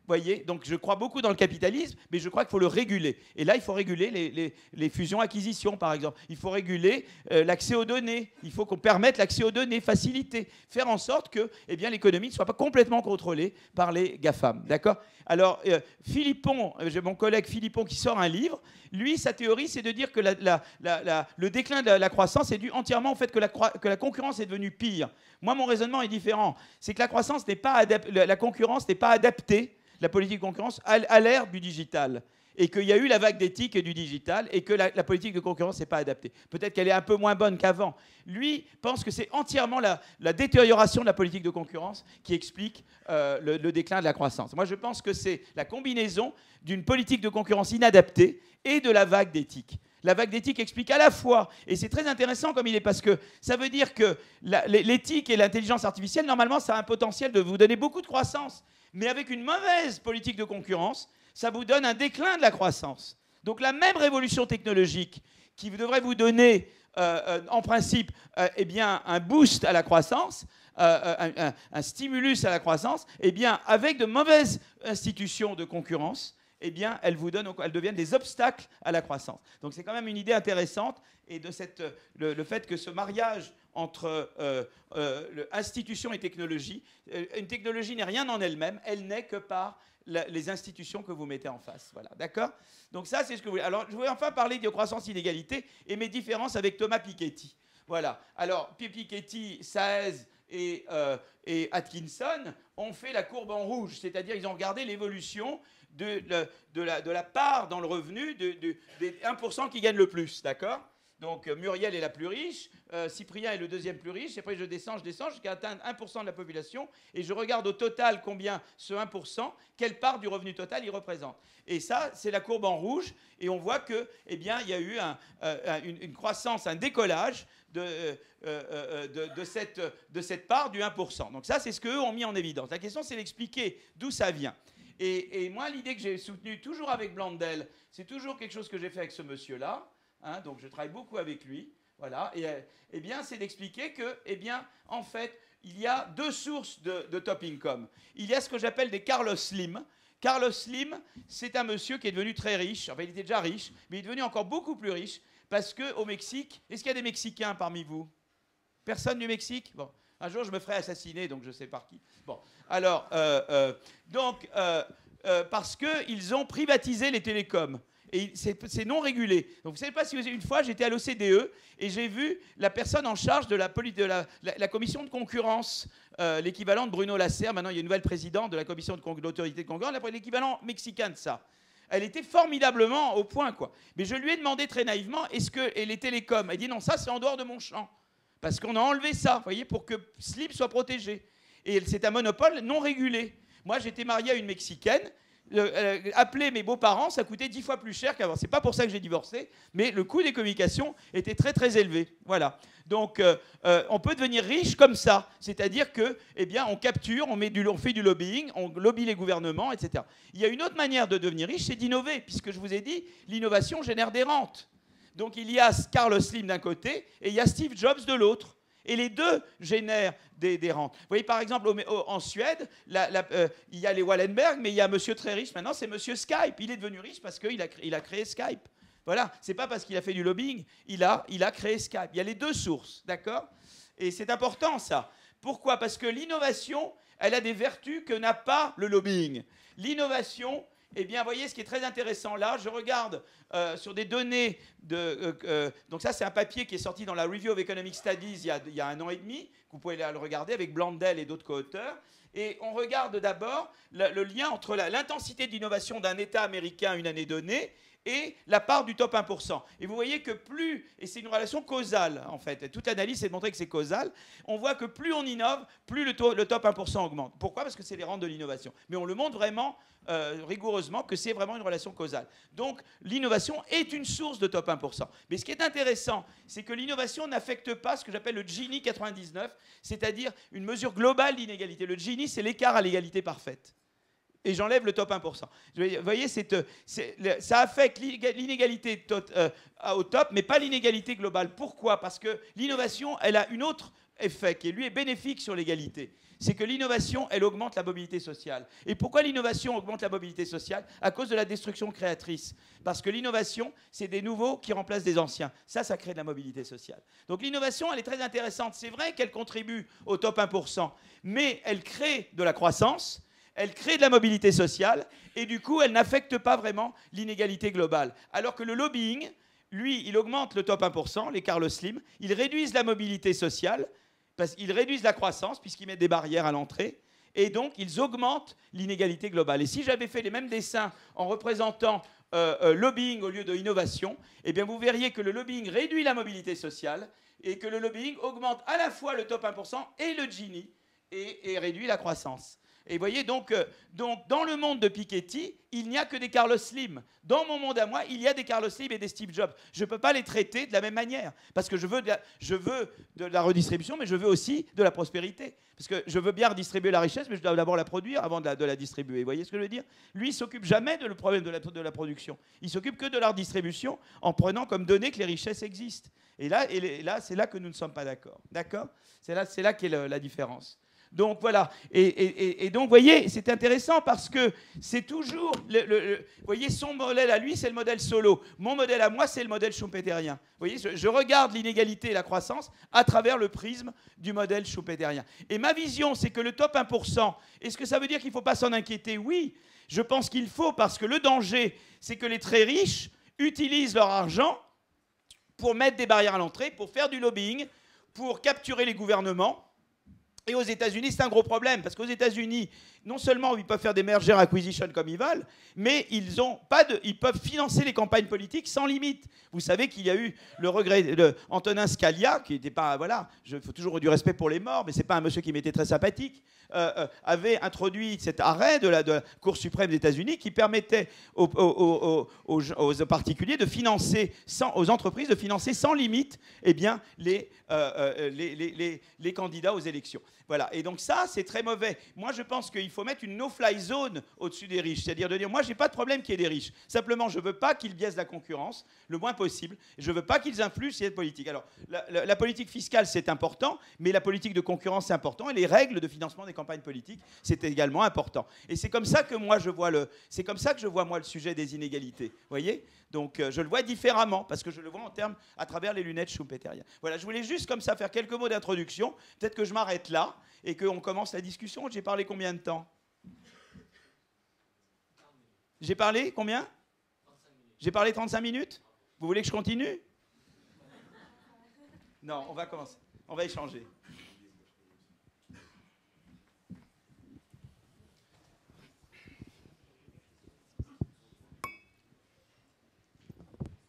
voyez, donc je crois beaucoup dans le capitalisme, mais je crois qu'il faut le réguler. Et là, il faut réguler les fusions-acquisitions, par exemple. Il faut réguler l'accès aux données. Il faut qu'on permette l'accès aux données, faciliter, faire en sorte que l'économie ne soit pas complètement contrôlée par les GAFAM. D'accord ? Alors, Philippon, j'ai mon collègue Philippon qui sort un livre. Lui, sa théorie, c'est de dire que le déclin de la croissance est dû entièrement au fait que la concurrence est devenue pire. Moi, mon raisonnement est différent. C'est que la concurrence n'est pas adaptée, la politique de concurrence, à l'ère du digital. Et qu'il y a eu la vague d'éthique et du digital et que la politique de concurrence n'est pas adaptée. Peut-être qu'elle est un peu moins bonne qu'avant. Lui pense que c'est entièrement la détérioration de la politique de concurrence qui explique le déclin de la croissance. Moi, je pense que c'est la combinaison d'une politique de concurrence inadaptée et de la vague d'éthique. La vague d'éthique explique à la fois, et c'est très intéressant comme il est, parce que ça veut dire que l'éthique et l'intelligence artificielle, normalement, ça a un potentiel de vous donner beaucoup de croissance. Mais avec une mauvaise politique de concurrence, ça vous donne un déclin de la croissance. Donc la même révolution technologique qui devrait vous donner, en principe, un boost à la croissance, un stimulus à la croissance, avec de mauvaises institutions de concurrence, elles deviennent des obstacles à la croissance. Donc c'est quand même une idée intéressante, et de le fait que ce mariage entre institution et technologie, une technologie n'est rien en elle-même, elle n'est que par les institutions que vous mettez en face. Voilà, d'accord ? Donc ça, c'est ce que vous voulez. Alors, je voulais enfin parler de croissance-inégalité et mes différences avec Thomas Piketty. Voilà. Alors, Piketty, Saez et Atkinson ont fait la courbe en rouge, c'est-à-dire ils ont regardé l'évolution de la part dans le revenu des 1% qui gagnent le plus, d'accord ? Donc Muriel est la plus riche, Cyprien est le deuxième plus riche, et après je descends jusqu'à atteindre 1% de la population, et je regarde au total combien ce 1%, quelle part du revenu total il représente. Et ça, c'est la courbe en rouge, et on voit qu'il y a eu une croissance, un décollage de cette part du 1%. Donc ça, c'est ce qu'eux ont mis en évidence. La question, c'est d'expliquer d'où ça vient. Et moi, l'idée que j'ai soutenue toujours avec Blondel, c'est toujours quelque chose que j'ai fait avec ce monsieur-là. Hein, donc je travaille beaucoup avec lui, voilà, et c'est d'expliquer que, en fait, il y a deux sources de top income. Il y a ce que j'appelle des Carlos Slim. Carlos Slim, c'est un monsieur qui est devenu très riche, enfin il était déjà riche, mais il est devenu encore beaucoup plus riche, parce qu'au Mexique, est-ce qu'il y a des Mexicains parmi vous ? Personne du Mexique ? Bon, un jour je me ferai assassiner, donc je sais par qui. Bon, alors, parce qu'ils ont privatisé les télécoms. Et c'est non régulé. Donc, vous ne savez pas si une fois, j'étais à l'OCDE et j'ai vu la personne en charge de la commission de concurrence, l'équivalent de Bruno Lasserre. Maintenant, il y a une nouvelle présidente de la commission de l'autorité de concurrence, l'équivalent mexicain de ça. Elle était formidablement au point, quoi. Mais je lui ai demandé très naïvement, et les télécoms ? Elle dit non, ça, c'est en dehors de mon champ. Parce qu'on a enlevé ça, vous voyez, pour que Slim soit protégé. Et c'est un monopole non régulé. Moi, j'étais marié à une Mexicaine. Appeler mes beaux-parents, ça coûtait 10 fois plus cher qu'avant. C'est pas pour ça que j'ai divorcé, mais le coût des communications était très très élevé. Voilà. Donc on peut devenir riche comme ça, c'est-à-dire que, on capture, on fait du lobbying, on lobby les gouvernements, etc. Il y a une autre manière de devenir riche, c'est d'innover, puisque je vous ai dit, l'innovation génère des rentes. Donc il y a Carlos Slim d'un côté et il y a Steve Jobs de l'autre. Et les deux génèrent des rentes. Vous voyez, par exemple, en Suède, il y a les Wallenberg, mais il y a un monsieur très riche. Maintenant, c'est monsieur Skype. Il est devenu riche parce qu'il a créé Skype. Voilà. C'est pas parce qu'il a fait du lobbying. Il a créé Skype. Il y a les deux sources, d'accord ? Et c'est important, ça. Pourquoi ? Parce que l'innovation, elle a des vertus que n'a pas le lobbying. L'innovation... vous voyez, ce qui est très intéressant là, je regarde sur des données donc ça, c'est un papier qui est sorti dans la Review of Economic Studies il y a 1 an et demi, que vous pouvez le regarder avec Blondel et d'autres co-auteurs. Et on regarde d'abord le lien entre l'intensité d'innovation d'un État américain une année donnée et la part du top 1%. Et vous voyez que plus, et c'est une relation causale en fait, toute l'analyse c'est de montrer que c'est causal, on voit que plus on innove, plus le top 1% augmente. Pourquoi? Parce que c'est les rentes de l'innovation. Mais on le montre vraiment rigoureusement que c'est vraiment une relation causale. Donc l'innovation est une source de top 1%. Mais ce qui est intéressant, c'est que l'innovation n'affecte pas ce que j'appelle le Gini 99, c'est-à-dire une mesure globale d'inégalité. Le Gini, c'est l'écart à l'égalité parfaite. Et j'enlève le top 1%. Vous voyez, ça affecte l'inégalité au top, mais pas l'inégalité globale. Pourquoi? Parce que l'innovation, elle a un autre effet qui, lui, est bénéfique sur l'égalité. C'est que l'innovation, elle augmente la mobilité sociale. Et pourquoi l'innovation augmente la mobilité sociale? À cause de la destruction créatrice. Parce que l'innovation, c'est des nouveaux qui remplacent des anciens. Ça crée de la mobilité sociale. Donc l'innovation, elle est très intéressante. C'est vrai qu'elle contribue au top 1%, mais elle crée de la croissance, elle crée de la mobilité sociale, et du coup, elle n'affecte pas vraiment l'inégalité globale. Alors que le lobbying, lui, il augmente le top 1%, les Carlos Slim, il réduise la mobilité sociale, parce qu'ils réduisent la croissance, puisqu'ils mettent des barrières à l'entrée, et donc ils augmentent l'inégalité globale. Et si j'avais fait les mêmes dessins en représentant lobbying au lieu de innovation, eh bien vous verriez que le lobbying réduit la mobilité sociale, et que le lobbying augmente à la fois le top 1% et le Gini, et réduit la croissance. Et vous voyez, donc, dans le monde de Piketty, il n'y a que des Carlos Slim. Dans mon monde à moi, il y a des Carlos Slim et des Steve Jobs. Je ne peux pas les traiter de la même manière. Parce que je veux de la redistribution, mais je veux aussi de la prospérité. Parce que je veux bien redistribuer la richesse, mais je dois d'abord la produire avant de la distribuer. Vous voyez ce que je veux dire? Lui, il ne s'occupe jamais de le problème de la production. Il s'occupe que de la redistribution en prenant comme donnée que les richesses existent. Et là c'est là que nous ne sommes pas d'accord. D'accord? C'est là qu'est la différence. Donc voilà, et donc vous voyez, c'est intéressant parce que c'est toujours, vous voyez, son modèle à lui, c'est le modèle Solow. Mon modèle à moi, c'est le modèle schumpeterien. Vous voyez, je regarde l'inégalité et la croissance à travers le prisme du modèle schumpeterien. Et ma vision, c'est que le top 1%, est-ce que ça veut dire qu'il ne faut pas s'en inquiéter? Oui, je pense qu'il faut, parce que le danger, c'est que les très riches utilisent leur argent pour mettre des barrières à l'entrée, pour faire du lobbying, pour capturer les gouvernements. Et aux États-Unis, c'est un gros problème, parce qu'aux États-Unis, non seulement ils peuvent faire des merger acquisitions comme ils veulent, mais ils peuvent financer les campagnes politiques sans limite. Vous savez qu'il y a eu le regret de Antonin Scalia, qui n'était pas, voilà, il faut toujours du respect pour les morts, mais c'est pas un monsieur qui m'était très sympathique, avait introduit cet arrêt de la Cour suprême des États-Unis qui permettait aux particuliers de financer, aux entreprises de financer sans limite, eh bien, les candidats aux élections. Voilà. Et donc ça, c'est très mauvais. Moi, je pense qu'il faut mettre une no-fly zone au-dessus des riches. C'est-à-dire de dire, moi, je n'ai pas de problème qu'il y ait des riches. Simplement, je ne veux pas qu'ils biaisent la concurrence le moins possible. Je ne veux pas qu'ils influent sur cette politique. Alors, la politique fiscale, c'est important, mais la politique de concurrence, c'est important. Et les règles de financement des campagnes politiques, c'est également important. Et c'est comme ça que moi, je vois le sujet des inégalités. Vous voyez? Donc, je le vois différemment, parce que je le vois à travers les lunettes schumpeteriennes. Voilà, je voulais juste comme ça faire quelques mots d'introduction. Peut-être que je m'arrête là et qu'on commence la discussion. J'ai parlé combien de temps? J'ai parlé combien? J'ai parlé 35 minutes? Vous voulez que je continue? Non, on va commencer. On va échanger.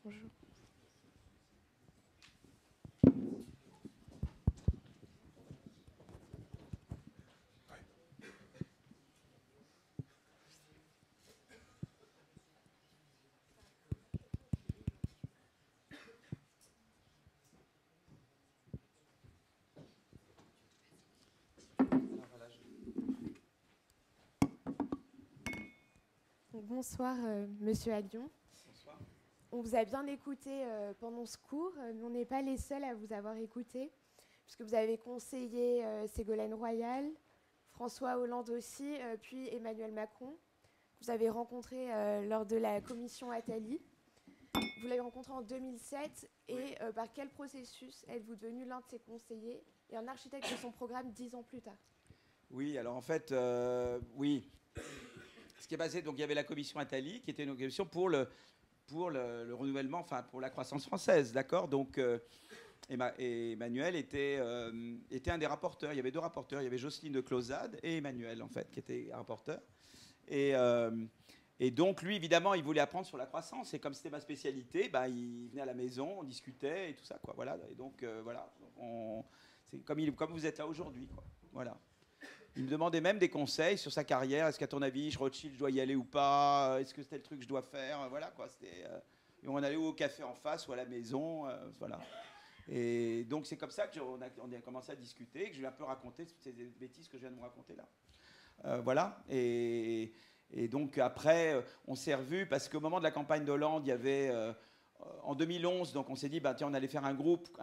Bonjour. Bonsoir, Monsieur Allion. Bonsoir. On vous a bien écouté pendant ce cours, mais on n'est pas les seuls à vous avoir écouté, puisque vous avez conseillé Ségolène Royal, François Hollande aussi, puis Emmanuel Macron. Vous avez rencontré lors de la commission Attali. Vous l'avez rencontré en 2007, et par quel processus êtes-vous devenu l'un de ses conseillers et un architecte de son programme 10 ans plus tard? Oui, alors en fait, oui. Ce qui est passé, donc il y avait la commission Attali, qui était une commission pour le renouvellement, enfin pour la croissance française, d'accord. Donc Et Emmanuel était un des rapporteurs. Il y avait 2 rapporteurs. Il y avait Jocelyne de Clausade et Emmanuel, en fait, qui était rapporteur. Et donc, lui, évidemment, il voulait apprendre sur la croissance. Et comme c'était ma spécialité, bah, il venait à la maison, on discutait et tout ça, quoi. Voilà. Et donc, voilà. C'est comme vous êtes là aujourd'hui, quoi. Voilà. Il me demandait même des conseils sur sa carrière. Est-ce qu'à ton avis, Rothschild, je dois y aller ou pas? Est-ce que c'était le truc que je dois faire? Voilà, quoi. Et on allait au café en face ou à la maison. Voilà. Et donc, c'est comme ça qu'on a commencé à discuter, que je lui ai un peu raconté toutes ces bêtises que je viens de vous raconter là. Voilà. Et donc, après, on s'est revus parce qu'au moment de la campagne d'Hollande, il y avait... en 2011, donc on s'est dit, bah, tiens, on allait faire un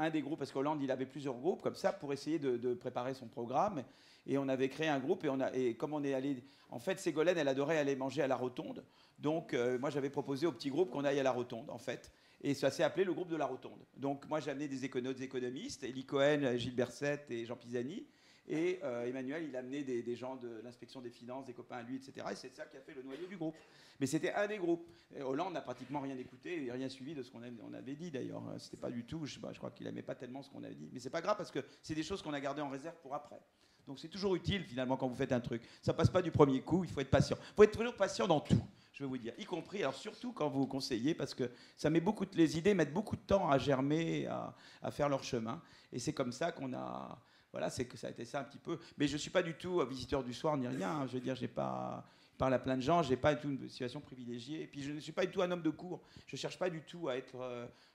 des groupes, parce qu'Hollande, il avait plusieurs groupes, comme ça, pour essayer de préparer son programme. Et on avait créé un groupe, et comme on est allé... En fait, Ségolène, elle adorait aller manger à la Rotonde. Donc, moi, j'avais proposé au petit groupe qu'on aille à la Rotonde, en fait. Et ça s'est appelé le groupe de la Rotonde. Donc, moi, j'ai amené des économistes, Elie Cohen, Gilles Berset et Jean Pisani. Et Emmanuel, il a amené des gens de l'inspection des finances, des copains à lui, etc. Et c'est ça qui a fait le noyau du groupe. Mais c'était un des groupes. Et Hollande n'a pratiquement rien écouté et rien suivi de ce qu'on avait dit, d'ailleurs. C'était pas du tout, je crois qu'il n'aimait pas tellement ce qu'on avait dit. Mais c'est pas grave parce que c'est des choses qu'on a gardées en réserve pour après. Donc c'est toujours utile, finalement, quand vous faites un truc. Ça passe pas du premier coup, il faut être patient. Il faut être toujours patient dans tout, je vais vous dire. Y compris, alors surtout quand vous conseillez, parce que ça met les idées mettent beaucoup de temps à germer, à faire leur chemin. Et c'est comme ça qu'on a... Voilà, c'est que ça a été ça un petit peu. Mais je ne suis pas du tout visiteur du soir ni rien. Je veux dire, j'ai pas... Je parle à plein de gens, je n'ai pas du tout une situation privilégiée. Et puis je ne suis pas du tout un homme de cour. Je ne cherche pas du tout à être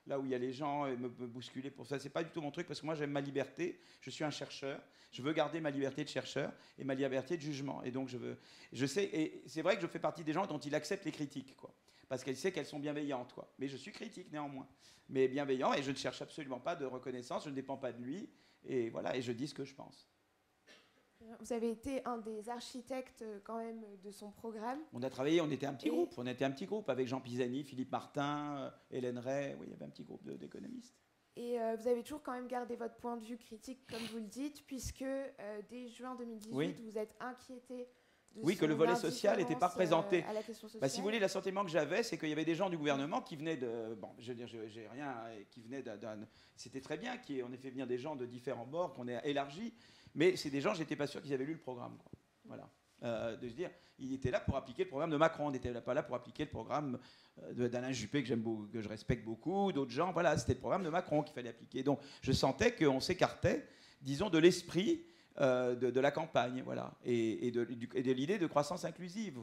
là où il y a les gens et me bousculer pour ça. Ce n'est pas du tout mon truc parce que moi j'aime ma liberté. Je suis un chercheur. Je veux garder ma liberté de chercheur et ma liberté de jugement. Et donc je sais, et c'est vrai que je fais partie des gens dont il accepte les critiques, quoi. Parce qu'elle sait qu'elles sont bienveillantes, quoi. Mais je suis critique néanmoins. Mais bienveillant et je ne cherche absolument pas de reconnaissance. Je ne dépends pas de lui. Et voilà, et je dis ce que je pense. Vous avez été un des architectes quand même de son programme. On a travaillé, on était un petit groupe. On était un petit groupe avec Jean Pisani, Philippe Martin, Hélène Ray. Oui, il y avait un petit groupe d'économistes. Et vous avez toujours quand même gardé votre point de vue critique, comme vous le dites, puisque dès juin 2018, oui. Vous êtes inquiété de que le volet social n'était pas représenté. À la question sociale. Bah, si vous voulez, l'assentiment que j'avais, c'est qu'il y avait des gens du gouvernement qui venaient de... Bon, je veux dire, j'ai rien... Qui venaient d'un... C'était très bien qu'on ait fait venir des gens de différents bords, qu'on ait élargi. Mais c'est des gens, j'étais pas sûr qu'ils avaient lu le programme, quoi. Voilà. De se dire, il était là pour appliquer le programme de Macron, on n'était pas là pour appliquer le programme d'Alain Juppé, que je respecte beaucoup, d'autres gens. Voilà, c'était le programme de Macron qu'il fallait appliquer. Donc, je sentais qu'on s'écartait, disons, de l'esprit de la campagne, voilà, et de l'idée de croissance inclusive.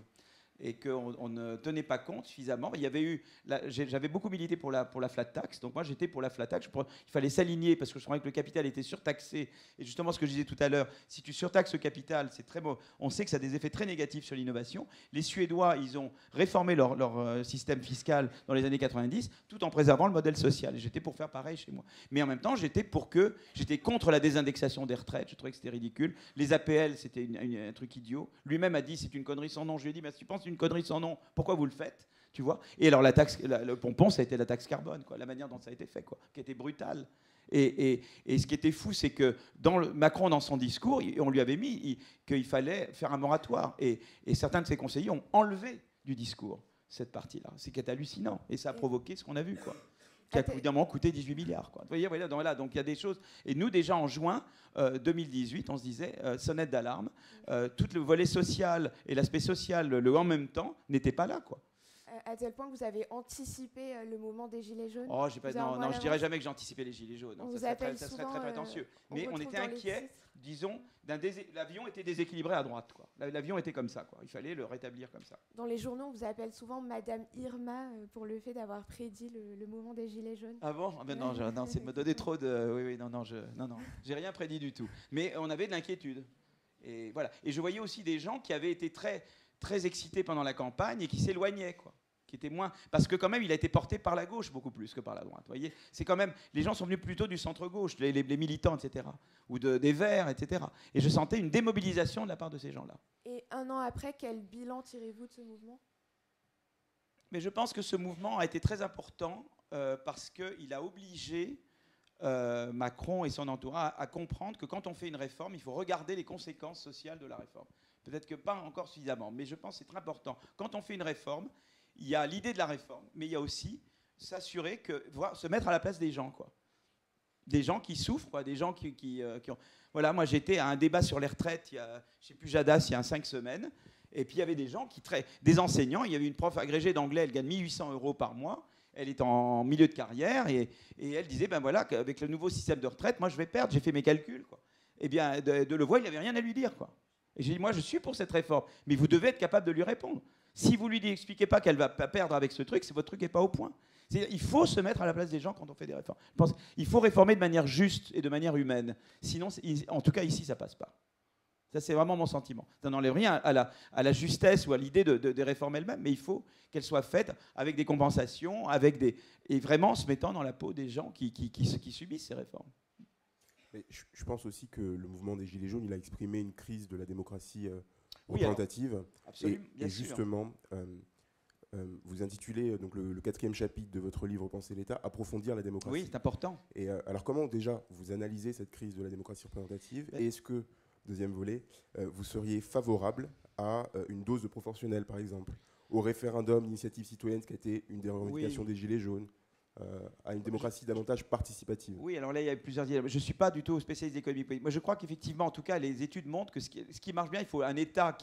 Et qu'on ne tenait pas compte suffisamment. Il y avait eu, j'avais beaucoup milité pour la flat tax, donc moi j'étais pour la flat tax. Il fallait s'aligner parce que je trouvais que le capital était surtaxé. Et justement, ce que je disais tout à l'heure, si tu surtaxes le capital, c'est très beau. On sait que ça a des effets très négatifs sur l'innovation. Les Suédois, ils ont réformé leur système fiscal dans les années 90, tout en préservant le modèle social. Et j'étais pour faire pareil chez moi. Mais en même temps, j'étais contre la désindexation des retraites. Je trouvais que c'était ridicule. Les APL, c'était un truc idiot. Lui-même a dit c'est une connerie sans nom. Je lui ai dit, mais si tu penses une connerie sans nom, pourquoi vous le faites, tu vois? Et alors le pompon, ça a été la taxe carbone, quoi, la manière dont ça a été fait, quoi, qui était brutale. Et ce qui était fou, c'est que Macron, dans son discours, on lui avait mis qu'il fallait faire un moratoire. Et certains de ses conseillers ont enlevé du discours cette partie-là. C'est qui est hallucinant. Et ça a provoqué ce qu'on a vu, quoi. Qui a évidemment coûté 18 milliards. Quoi. Vous voyez, voilà, donc il y a des choses. Et nous, déjà en juin 2018, on se disait, sonnette d'alarme, tout le volet social et l'aspect social, le en même temps, n'était pas là, quoi. À tel point que vous avez anticipé le mouvement des Gilets jaunes. Oh, non, je dirais jamais que j'ai anticipé les Gilets jaunes. Ça serait très prétentieux. Mais on était inquiets, disons, l'avion était déséquilibré à droite, quoi. L'avion était comme ça, quoi. Il fallait le rétablir comme ça. Dans les journaux, on vous appelle souvent Madame Irma pour le fait d'avoir prédit le mouvement des Gilets jaunes. Ah bon? Ah ben non, c'est me donner trop de... Oui, non, j'ai rien prédit du tout. Mais on avait de l'inquiétude. Et voilà. Et je voyais aussi des gens qui avaient été très, très excités pendant la campagne et qui s'éloignaient, quoi. Qui était moins... Parce que quand même, il a été porté par la gauche beaucoup plus que par la droite. Vous voyez, c'est quand même... Les gens sont venus plutôt du centre-gauche, les militants, etc. Ou des Verts, etc. Et je sentais une démobilisation de la part de ces gens-là. Et un an après, quel bilan tirez-vous de ce mouvement? Mais je pense que ce mouvement a été très important parce qu'il a obligé Macron et son entourage à comprendre que quand on fait une réforme, il faut regarder les conséquences sociales de la réforme. Peut-être que pas encore suffisamment, mais je pense que c'est très important. Quand on fait une réforme, il y a l'idée de la réforme, mais il y a aussi s'assurer se mettre à la place des gens, quoi. des gens qui souffrent, quoi, des gens qui ont... Voilà, moi j'étais à un débat sur les retraites, je ne sais plus, Jadas, il y a 5 semaines, et puis il y avait des gens des enseignants, il y avait une prof agrégée d'anglais, elle gagne 1 800 € par mois, elle est en milieu de carrière, et elle disait, ben voilà, qu'avec le nouveau système de retraite, moi je vais perdre, j'ai fait mes calculs, quoi. Eh bien, de Levoy, il n'avait rien à lui dire, quoi. Et j'ai dit, moi je suis pour cette réforme, mais vous devez être capable de lui répondre. Si vous lui expliquez pas qu'elle va pas perdre avec ce truc, c'est votre truc n'est pas au point. Il faut se mettre à la place des gens quand on fait des réformes. Je pense qu'il faut réformer de manière juste et de manière humaine. Sinon, en tout cas ici, ça passe pas. Ça, c'est vraiment mon sentiment. Ça n'enlève rien à la justesse ou à l'idée des réformes elles-mêmes, mais il faut qu'elles soient faites avec des compensations, et vraiment se mettant dans la peau des gens qui subissent ces réformes. Mais je pense aussi que le mouvement des Gilets jaunes, il a exprimé une crise de la démocratie représentative. Oui, absolument, et justement, vous intitulez donc le 4e chapitre de votre livre Penser l'État, Approfondir la démocratie. Oui, c'est important. Et alors comment déjà vous analysez cette crise de la démocratie représentative, et est-ce que, deuxième volet, vous seriez favorable à une dose de proportionnel, par exemple, au référendum d'initiative citoyenne, qui a été une des revendications des Gilets jaunes, à une démocratie davantage participative? Oui, alors là, il y a plusieurs idées. Je ne suis pas du tout spécialiste d'économie politique. Moi, je crois qu'effectivement, en tout cas, les études montrent que ce qui marche bien, il faut un État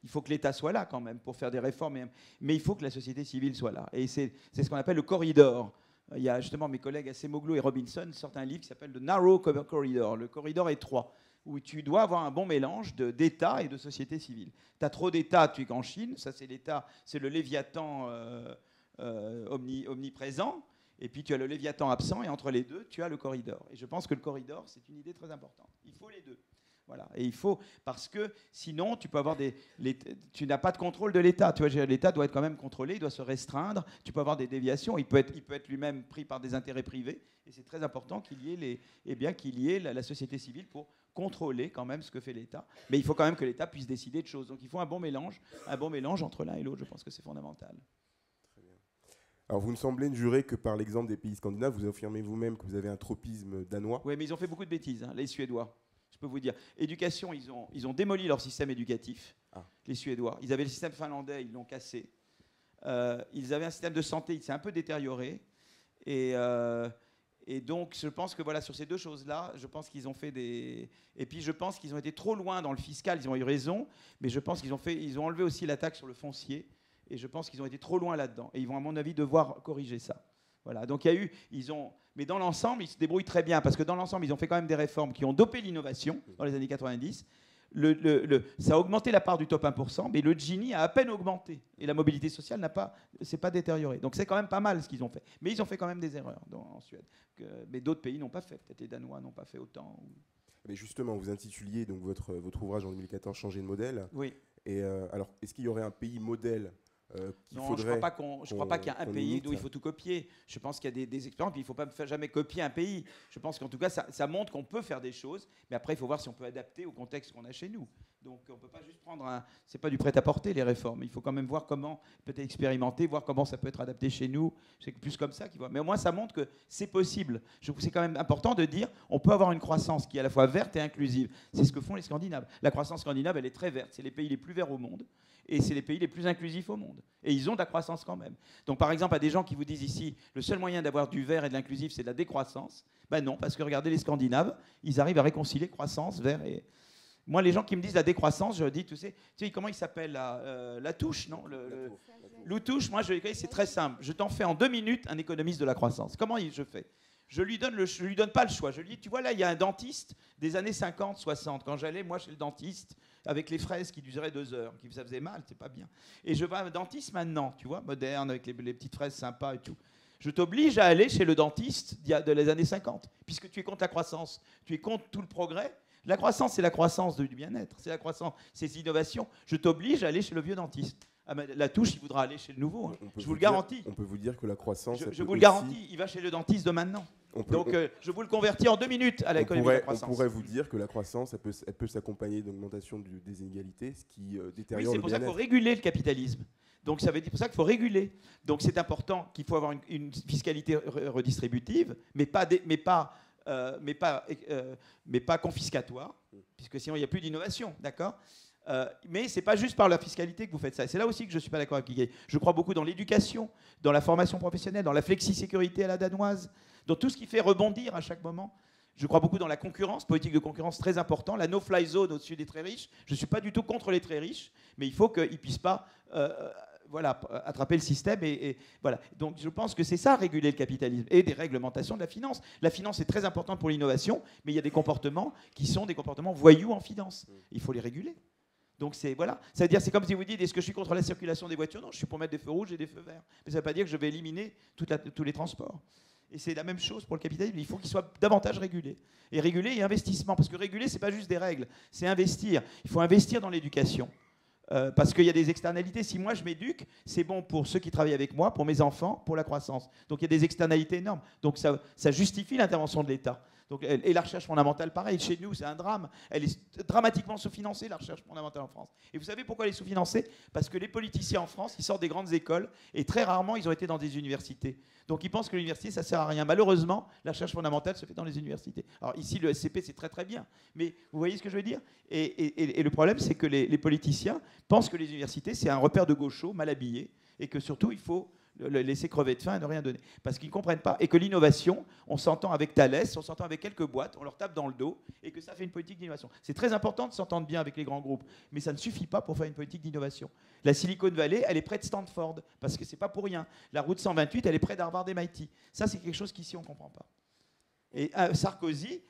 il faut que l'État soit là quand même pour faire des réformes, mais il faut que la société civile soit là. Et c'est ce qu'on appelle le corridor. Il y a justement mes collègues Acemoglu et Robinson sortent un livre qui s'appelle The Narrow Corridor, le corridor étroit, où tu dois avoir un bon mélange d'État et de société civile. Tu as trop d'État, tu es qu'en Chine, ça c'est l'État, c'est le Léviathan omniprésent. Et puis tu as le Léviathan absent, et entre les deux, tu as le corridor. Et je pense que le corridor, c'est une idée très importante. Il faut les deux. Voilà. Et il faut, parce que sinon, tu peux avoir tu n'as pas de contrôle de l'État. Tu vois, l'État doit être quand même contrôlé, il doit se restreindre. Tu peux avoir des déviations. Il peut être lui-même pris par des intérêts privés. Et c'est très important qu'il y ait la société civile pour contrôler quand même ce que fait l'État. Mais il faut quand même que l'État puisse décider de choses. Donc il faut un bon mélange entre l'un et l'autre. Je pense que c'est fondamental. Alors, vous ne semblez ne jurer que par l'exemple des pays scandinaves. Vous affirmez vous-même que vous avez un tropisme danois. Oui, mais ils ont fait beaucoup de bêtises, les Suédois. Je peux vous dire. Éducation, ils ont démoli leur système éducatif, les Suédois. Ils avaient le système finlandais, ils l'ont cassé. Ils avaient un système de santé, il s'est un peu détérioré. Et donc, je pense que voilà, sur ces deux choses-là, je pense qu'ils ont fait des... Et puis, je pense qu'ils ont été trop loin dans le fiscal. Ils ont eu raison, mais je pense qu'ils ont enlevé aussi la taxe sur le foncier. Et je pense qu'ils ont été trop loin là-dedans. Et ils vont, à mon avis, devoir corriger ça. Voilà. Donc, mais dans l'ensemble, ils se débrouillent très bien. Parce que dans l'ensemble, ils ont fait quand même des réformes qui ont dopé l'innovation dans les années 90. Ça a augmenté la part du top 1%, mais le Gini a à peine augmenté. Et la mobilité sociale s'est pas détériorée. Donc, c'est quand même pas mal ce qu'ils ont fait. Mais ils ont fait quand même des erreurs en Suède. Mais d'autres pays n'ont pas fait. Peut-être les Danois n'ont pas fait autant. Mais justement, vous intituliez donc votre ouvrage en 2014 « Changer de modèle ». Oui. Et alors, est-ce qu'il y aurait un pays modèle non, je ne crois pas qu'il y a un pays d'où il faut tout copier. Je pense qu'il y a des expériences, puis il ne faut pas jamais copier un pays. Je pense qu'en tout cas, ça montre qu'on peut faire des choses, mais après, il faut voir si on peut adapter au contexte qu'on a chez nous. Donc, on ne peut pas juste prendre c'est pas du prêt-à-porter, les réformes. Il faut quand même voir comment, peut-être expérimenter, voir comment ça peut être adapté chez nous. C'est plus comme ça qu'il voit. Mais au moins, ça montre que c'est possible. Je trouve que c'est quand même important de dire on peut avoir une croissance qui est à la fois verte et inclusive. C'est ce que font les Scandinaves. La croissance scandinave, elle est très verte. C'est les pays les plus verts au monde. Et c'est les pays les plus inclusifs au monde. Et ils ont de la croissance quand même. Donc, par exemple, à des gens qui vous disent ici, le seul moyen d'avoir du vert et de l'inclusif, c'est de la décroissance. Ben non, parce que regardez les Scandinaves, ils arrivent à réconcilier croissance, vert et... Moi, les gens qui me disent la décroissance, je dis, tu sais comment il s'appelle la touche, non L'outouche, moi, c'est très simple. Je t'en fais en 2 minutes un économiste de la croissance. Comment je fais ? Je lui donne pas le choix. Je lui dis, tu vois, là, il y a un dentiste des années 50, 60. Quand j'allais, moi, chez le dentiste, avec les fraises qui duraient 2 heures, ça faisait mal, c'est pas bien. Et je vais à un dentiste maintenant, tu vois, moderne, avec les petites fraises sympas et tout. Je t'oblige à aller chez le dentiste des années 50, puisque tu es contre la croissance, tu es contre tout le progrès. La croissance, c'est la croissance du bien-être, c'est la croissance, c'est l'innovation. Je t'oblige à aller chez le vieux dentiste. La touche, il voudra aller chez le nouveau. Hein. Je vous le garantis. On peut vous dire que la croissance... Je vous le garantis, il va chez le dentiste de maintenant. Je vous le convertis en 2 minutes à l'économie de la croissance. On pourrait vous dire que la croissance, elle peut s'accompagner d'augmentation des inégalités, ce qui détériore le bien-être. Oui, c'est pour ça qu'il faut réguler le capitalisme. Donc ça veut dire pour ça qu'il faut réguler. Donc c'est important qu'il faut avoir une fiscalité redistributive, mais pas confiscatoire, puisque sinon il n'y a plus d'innovation, d'accord ? Mais ce n'est pas juste par la fiscalité que vous faites ça. C'est là aussi que je ne suis pas d'accord avec Guy. Je crois beaucoup dans l'éducation, dans la formation professionnelle, dans la flexi-sécurité à la danoise, Donc tout ce qui fait rebondir à chaque moment. Je crois beaucoup dans la concurrence, politique de concurrence très important, la no-fly zone au-dessus des très riches. Je ne suis pas du tout contre les très riches, mais il faut qu'ils ne puissent pas voilà, attraper le système. Voilà. Donc je pense que c'est ça, réguler le capitalisme, et des réglementations de la finance. La finance est très importante pour l'innovation, mais il y a des comportements qui sont des comportements voyous en finance. Il faut les réguler. Donc voilà. Ça veut dire, c'est comme si vous dites, est-ce que je suis contre la circulation des voitures? Non, je suis pour mettre des feux rouges et des feux verts. Mais ça ne veut pas dire que je vais éliminer tous les transports. Et c'est la même chose pour le capitalisme. Il faut qu'il soit davantage régulé. Et régulé et investissement. Parce que réguler, ce n'est pas juste des règles, c'est investir. Il faut investir dans l'éducation. Parce qu'il y a des externalités. Si moi je m'éduque, c'est bon pour ceux qui travaillent avec moi, pour mes enfants, pour la croissance. Donc il y a des externalités énormes. Donc ça justifie l'intervention de l'État. Donc, et la recherche fondamentale, pareil, chez nous, c'est un drame. Elle est dramatiquement sous-financée, la recherche fondamentale en France. Et vous savez pourquoi elle est sous-financée? Parce que les politiciens en France, ils sortent des grandes écoles et très rarement, ils ont été dans des universités. Donc, ils pensent que l'université, ça ne sert à rien. Malheureusement, la recherche fondamentale se fait dans les universités. Alors, ici, le SCP, c'est très, très bien. Mais vous voyez ce que je veux dire? Et le problème, c'est que les politiciens pensent que les universités, c'est un repère de gauchos mal habillés et que surtout, il faut le laisser crever de faim et ne rien donner. Parce qu'ils ne comprennent pas. Et que l'innovation, on s'entend avec Thales, on s'entend avec quelques boîtes, on leur tape dans le dos, et que ça fait une politique d'innovation. C'est très important de s'entendre bien avec les grands groupes, mais ça ne suffit pas pour faire une politique d'innovation. La Silicon Valley, elle est près de Stanford, parce que ce n'est pas pour rien. La route 128, elle est près d'Harvard MIT. Ça, c'est quelque chose qu'ici, on ne comprend pas. Et Sarkozy,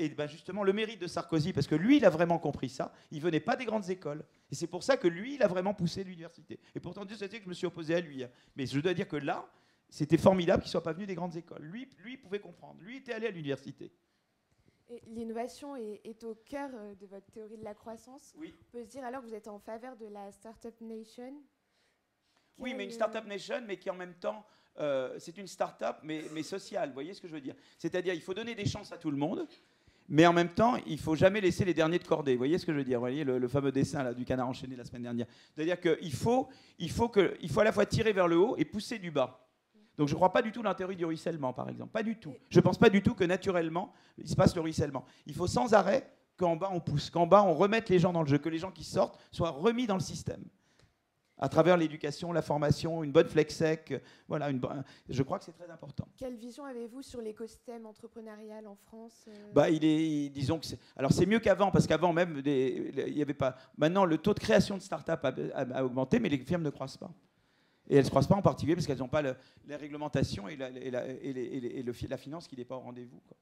et ben justement, le mérite de Sarkozy, parce que lui, il a vraiment compris ça, il ne venait pas des grandes écoles. Et c'est pour ça que lui, il a vraiment poussé l'université. Et pourtant, Dieu sait que je me suis opposé à lui. Mais je dois dire que là, c'était formidable qu'il ne soit pas venu des grandes écoles. Lui, il pouvait comprendre. Lui était allé à l'université. L'innovation est au cœur de votre théorie de la croissance. Oui. On peut se dire alors que vous êtes en faveur de la Startup Nation. Oui, mais une Startup Nation, mais qui en même temps, c'est une start-up, mais sociale. Vous voyez ce que je veux dire? C'est-à-dire, il faut donner des chances à tout le monde. Mais en même temps, il ne faut jamais laisser les derniers de cordée. Vous voyez ce que je veux dire? Vous voyez le fameux dessin là, du canard enchaîné la semaine dernière. C'est-à-dire qu'il faut à la fois tirer vers le haut et pousser du bas. Donc je ne crois pas du tout dans la théorie du ruissellement, par exemple. Pas du tout. Je ne pense pas du tout que naturellement, il se passe le ruissellement. Il faut sans arrêt qu'en bas, on pousse, qu'en bas, on remette les gens dans le jeu, que les gens qui sortent soient remis dans le système. À travers l'éducation, la formation, une bonne flexec, voilà, je crois que c'est très important. Quelle vision avez-vous sur l'écosystème entrepreneurial en France? Disons que alors c'est mieux qu'avant, parce qu'avant même, il y avait pas. Maintenant, le taux de création de start-up a augmenté, mais les firmes ne croissent pas. Et elles ne croissent pas en particulier parce qu'elles n'ont pas les réglementations et la finance qui n'est pas au rendez-vous, quoi.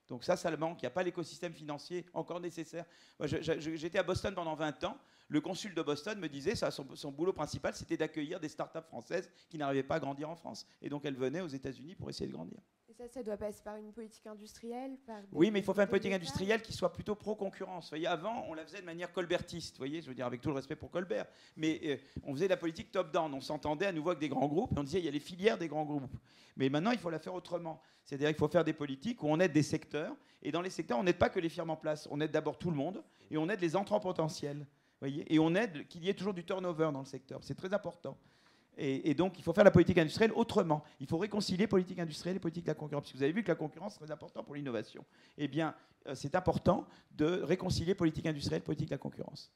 Donc ça le manque. Il n'y a pas l'écosystème financier encore nécessaire. Moi, j'étais à Boston pendant 20 ans. Le consul de Boston me disait que son boulot principal, c'était d'accueillir des startups françaises qui n'arrivaient pas à grandir en France. Et donc, elles venaient aux États-Unis pour essayer de grandir. Et ça doit passer par une politique industrielle? Oui, mais il faut faire une politique industrielle qui soit plutôt pro-concurrence. Vous voyez, avant, on la faisait de manière colbertiste, vous voyez, je veux dire, avec tout le respect pour Colbert. Mais on faisait de la politique top-down. On s'entendait à nouveau avec des grands groupes et on disait il y a les filières des grands groupes. Mais maintenant, il faut la faire autrement. C'est-à-dire qu'il faut faire des politiques où on aide des secteurs. Et dans les secteurs, on n'aide pas que les firmes en place. On aide d'abord tout le monde et on aide les entrants potentiels. Voyez, et on aide qu'il y ait toujours du turnover dans le secteur. C'est très important. Et donc, il faut faire la politique industrielle autrement. Il faut réconcilier politique industrielle et politique de la concurrence. Parce que vous avez vu que la concurrence, c'est très important pour l'innovation. Eh bien, c'est important de réconcilier politique industrielle et politique de la concurrence.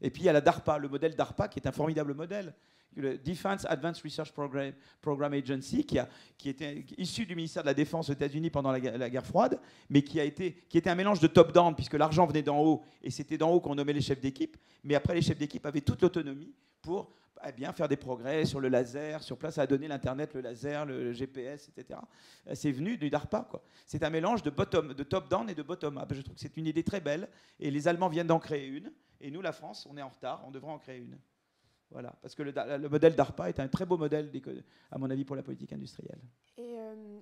Et puis, il y a la DARPA, le modèle DARPA, qui est un formidable modèle. Le Defense Advanced Research Program Agency, qui était issu du ministère de la Défense aux États-Unis pendant la guerre froide, mais qui était un mélange de top-down, puisque l'argent venait d'en haut, et c'était d'en haut qu'on nommait les chefs d'équipe. Mais après, les chefs d'équipe avaient toute l'autonomie pour faire des progrès sur le laser, sur place à donner l'Internet, le laser, le GPS, etc. C'est venu du DARPA, quoi. C'est un mélange de top-down et de bottom-up. Je trouve que c'est une idée très belle, et les Allemands viennent d'en créer une, et nous, la France, on est en retard, on devrait en créer une. Voilà, parce que le modèle DARPA est un très beau modèle, à mon avis, pour la politique industrielle. Et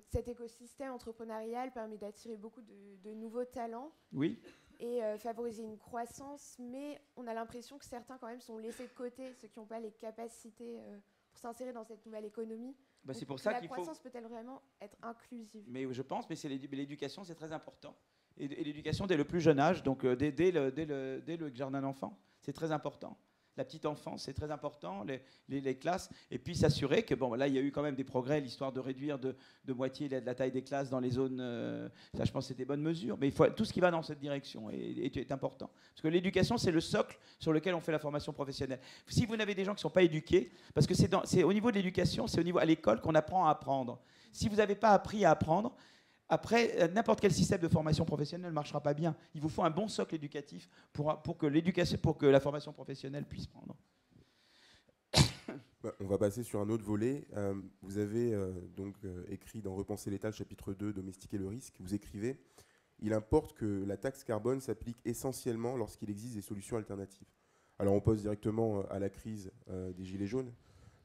cet écosystème entrepreneurial permet d'attirer beaucoup de nouveaux talents. Oui. Et favoriser une croissance, mais on a l'impression que certains, quand même, sont laissés de côté, ceux qui n'ont pas les capacités pour s'insérer dans cette nouvelle économie. C'est pour ça qu'il faut... La croissance peut-elle vraiment être inclusive? Mais je pense, mais l'éducation, c'est très important. Et l'éducation dès le plus jeune âge, donc dès le jardin d'enfants, c'est très important. La petite enfance, c'est très important, les classes, et puis s'assurer que, bon, là, il y a eu quand même des progrès, l'histoire de réduire de moitié la taille des classes dans les zones, ça, je pense que c'est des bonnes mesures, mais tout ce qui va dans cette direction est important. Parce que l'éducation, c'est le socle sur lequel on fait la formation professionnelle. Si vous n'avez des gens qui ne sont pas éduqués, parce que c'est au niveau de l'éducation, c'est au niveau à l'école qu'on apprend à apprendre. Si vous n'avez pas appris à apprendre, Après, n'importe quel système de formation professionnelle ne marchera pas bien. Il vous faut un bon socle éducatif pour que la formation professionnelle puisse prendre. On va passer sur un autre volet. Vous avez écrit dans Repenser l'État, le chapitre 2, Domestiquer le risque. Vous écrivez « Il importe que la taxe carbone s'applique essentiellement lorsqu'il existe des solutions alternatives ». Alors on pose directement à la crise des Gilets jaunes.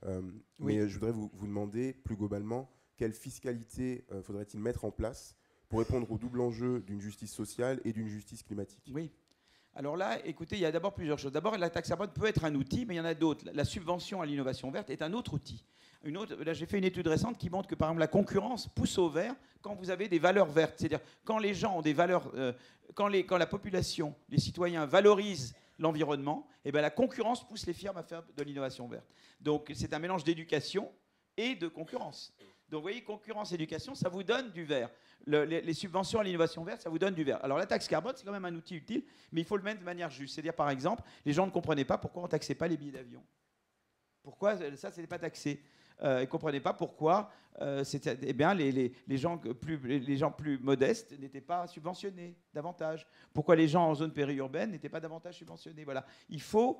Oui. Mais je voudrais vous demander plus globalement quelle fiscalité faudrait-il mettre en place pour répondre au double enjeu d'une justice sociale et d'une justice climatique. Oui. Alors là, écoutez, il y a d'abord plusieurs choses. D'abord, la taxe carbone peut être un outil, mais il y en a d'autres. La subvention à l'innovation verte est un autre outil. Là, j'ai fait une étude récente qui montre que, par exemple, la concurrence pousse au vert quand vous avez des valeurs vertes. C'est-à-dire, quand les gens ont des valeurs... quand la population, les citoyens valorisent l'environnement, eh bien, la concurrence pousse les firmes à faire de l'innovation verte. Donc, c'est un mélange d'éducation et de concurrence. Donc, vous voyez, concurrence, éducation, ça vous donne du vert. Les subventions à l'innovation verte, ça vous donne du vert. Alors, la taxe carbone, c'est quand même un outil utile, mais il faut le mettre de manière juste. C'est-à-dire, par exemple, les gens ne comprenaient pas pourquoi on ne taxait pas les billets d'avion. Pourquoi ça, ce n'était pas taxé. Ils ne comprenaient pas pourquoi les gens plus modestes n'étaient pas subventionnés davantage. Pourquoi les gens en zone périurbaine n'étaient pas davantage subventionnés. Voilà. Il faut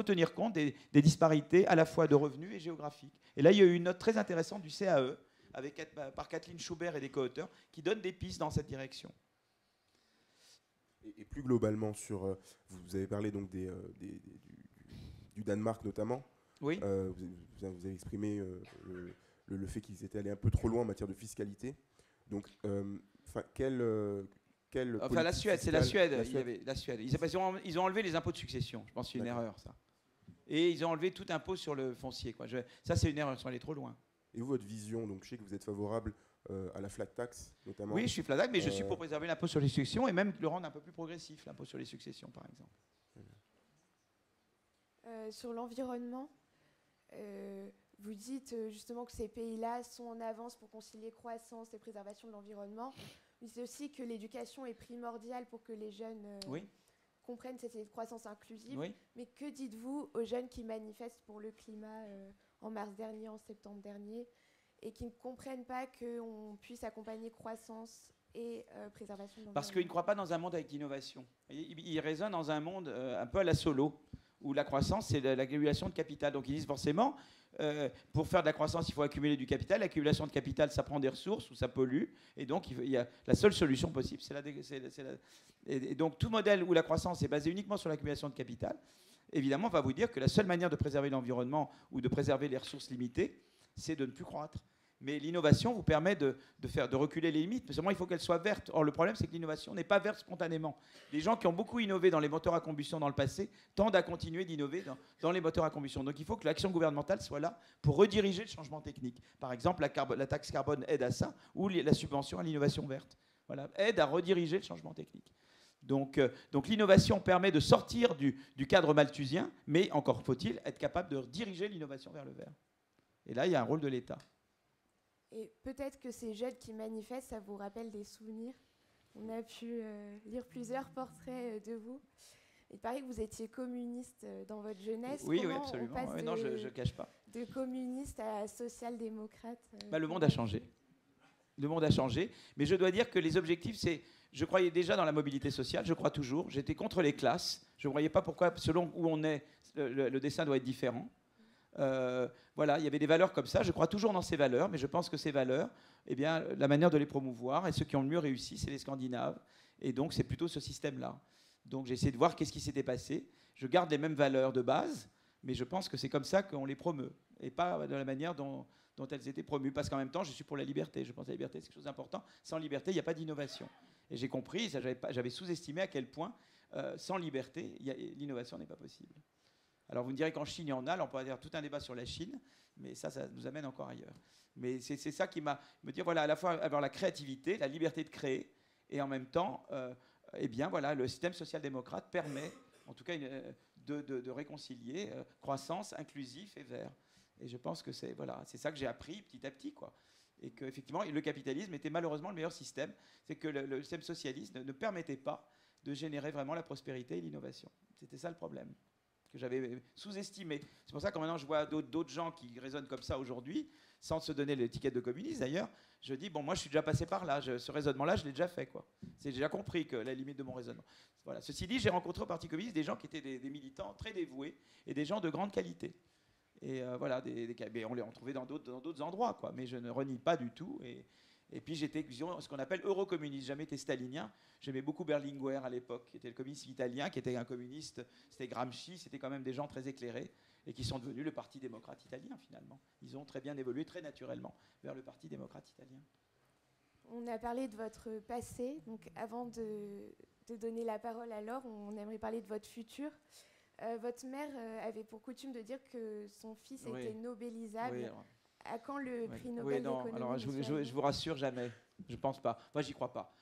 tenir compte des disparités à la fois de revenus et géographiques. Et là, il y a eu une note très intéressante du CAE par Kathleen Schubert et des co-auteurs qui donne des pistes dans cette direction. Et plus globalement, vous avez parlé donc du Danemark notamment. Oui. Vous avez exprimé le fait qu'ils étaient allés un peu trop loin en matière de fiscalité. Donc, la Suède, c'est la Suède. La Suède. Ils ont enlevé les impôts de succession. Je pense que c'est une erreur, ça. Et ils ont enlevé tout impôt sur le foncier. Ça, c'est une erreur. Ils sont allés trop loin. Et vous, votre vision, donc je sais que vous êtes favorable à la flat tax, notamment. Oui, je suis flat tax, mais je suis pour préserver l'impôt sur les successions et même le rendre un peu plus progressif, l'impôt sur les successions, par exemple. Sur l'environnement, vous dites justement que ces pays-là sont en avance pour concilier croissance et préservation de l'environnement. Vous dites aussi que l'éducation est primordiale pour que les jeunes comprennent cette idée de croissance inclusive. Oui. Mais que dites-vous aux jeunes qui manifestent pour le climat en mars dernier, en septembre dernier, et qui ne comprennent pas qu'on puisse accompagner croissance et préservation de l'environnement? Parce qu'ils ne croient pas dans un monde avec l'innovation. Ils raisonnent dans un monde un peu à la Solo, où la croissance, c'est l'accumulation de capital. Donc ils disent forcément, pour faire de la croissance, il faut accumuler du capital. L'accumulation de capital, ça prend des ressources ou ça pollue. Et donc la seule solution possible, et donc tout modèle où la croissance est basée uniquement sur l'accumulation de capital, évidemment, va vous dire que la seule manière de préserver l'environnement ou de préserver les ressources limitées, c'est de ne plus croître. Mais l'innovation vous permet de reculer les limites. Mais seulement, il faut qu'elle soit verte. Or, le problème, c'est que l'innovation n'est pas verte spontanément. Les gens qui ont beaucoup innové dans les moteurs à combustion dans le passé tendent à continuer d'innover dans les moteurs à combustion. Donc, il faut que l'action gouvernementale soit là pour rediriger le changement technique. Par exemple, la taxe carbone aide à ça, ou la subvention à l'innovation verte. Voilà, aide à rediriger le changement technique. Donc l'innovation permet de sortir du cadre malthusien, mais encore faut-il être capable de diriger l'innovation vers le vert. Et là, il y a un rôle de l'État. Et peut-être que ces jeunes qui manifestent, ça vous rappelle des souvenirs. On a pu lire plusieurs portraits de vous. Il paraît que vous étiez communiste dans votre jeunesse. Oui, Comment absolument. on passe Non, je ne cache pas. De communiste à social-démocrate Le monde a changé. Le monde a changé. Mais je dois dire que les objectifs, c'est... Je croyais déjà dans la mobilité sociale, je crois toujours. J'étais contre les classes. Je ne voyais pas pourquoi, selon où on est, le destin doit être différent. Voilà, il y avait des valeurs comme ça. Je crois toujours dans ces valeurs, mais je pense que ces valeurs, eh bien, la manière de les promouvoir, et ceux qui ont le mieux réussi, c'est les Scandinaves. Et donc, c'est plutôt ce système-là. Donc, j'ai essayé de voir qu'est-ce qui s'était passé. Je garde les mêmes valeurs de base, mais je pense que c'est comme ça qu'on les promeut, et pas de la manière dont elles étaient promues. Parce qu'en même temps, je suis pour la liberté. Je pense que la liberté, c'est quelque chose d'important. Sans liberté, il n'y a pas d'innovation. Et j'ai compris, j'avais sous-estimé à quel point, sans liberté, l'innovation n'est pas possible. Alors vous me direz qu'en Chine, il y en a, là on pourrait dire tout un débat sur la Chine, mais ça nous amène encore ailleurs. Mais c'est ça qui me dire, voilà, à la fois avoir la créativité, la liberté de créer, et en même temps, eh bien voilà, le système social-démocrate permet, en tout cas, de réconcilier croissance, inclusif et vert. Et je pense que c'est ça que j'ai appris petit à petit, quoi. Et qu'effectivement, le capitalisme était malheureusement le meilleur système. C'est que le système socialiste ne permettait pas de générer vraiment la prospérité et l'innovation. C'était ça le problème, que j'avais sous-estimé. C'est pour ça que maintenant je vois d'autres gens qui raisonnent comme ça aujourd'hui. sans se donner l'étiquette de communiste d'ailleurs, je dis, bon, moi je suis déjà passé par là, ce raisonnement-là, je l'ai déjà fait, quoi. C'est déjà compris que la limite de mon raisonnement. Voilà. Ceci dit, j'ai rencontré au Parti communiste des gens qui étaient des militants très dévoués et des gens de grande qualité. Et voilà, on les retrouvait dans d'autres endroits, quoi. Mais je ne renie pas du tout. Et puis j'étais ce qu'on appelle eurocommuniste. J'ai jamais été stalinien. J'aimais beaucoup Berlinguer à l'époque, qui était le communiste italien, qui était un communiste. C'était Gramsci. C'était quand même des gens très éclairés et qui sont devenus le Parti démocrate italien finalement. Ils ont très bien évolué, très naturellement, vers le Parti démocrate italien. On a parlé de votre passé. Donc avant de donner la parole à Laure, on aimerait parler de votre futur. Votre mère avait pour coutume de dire que son fils était nobélisable. Oui, à quand le prix Nobel d'économie? Alors je vous rassure, jamais. Je pense pas. Moi, j'y crois pas.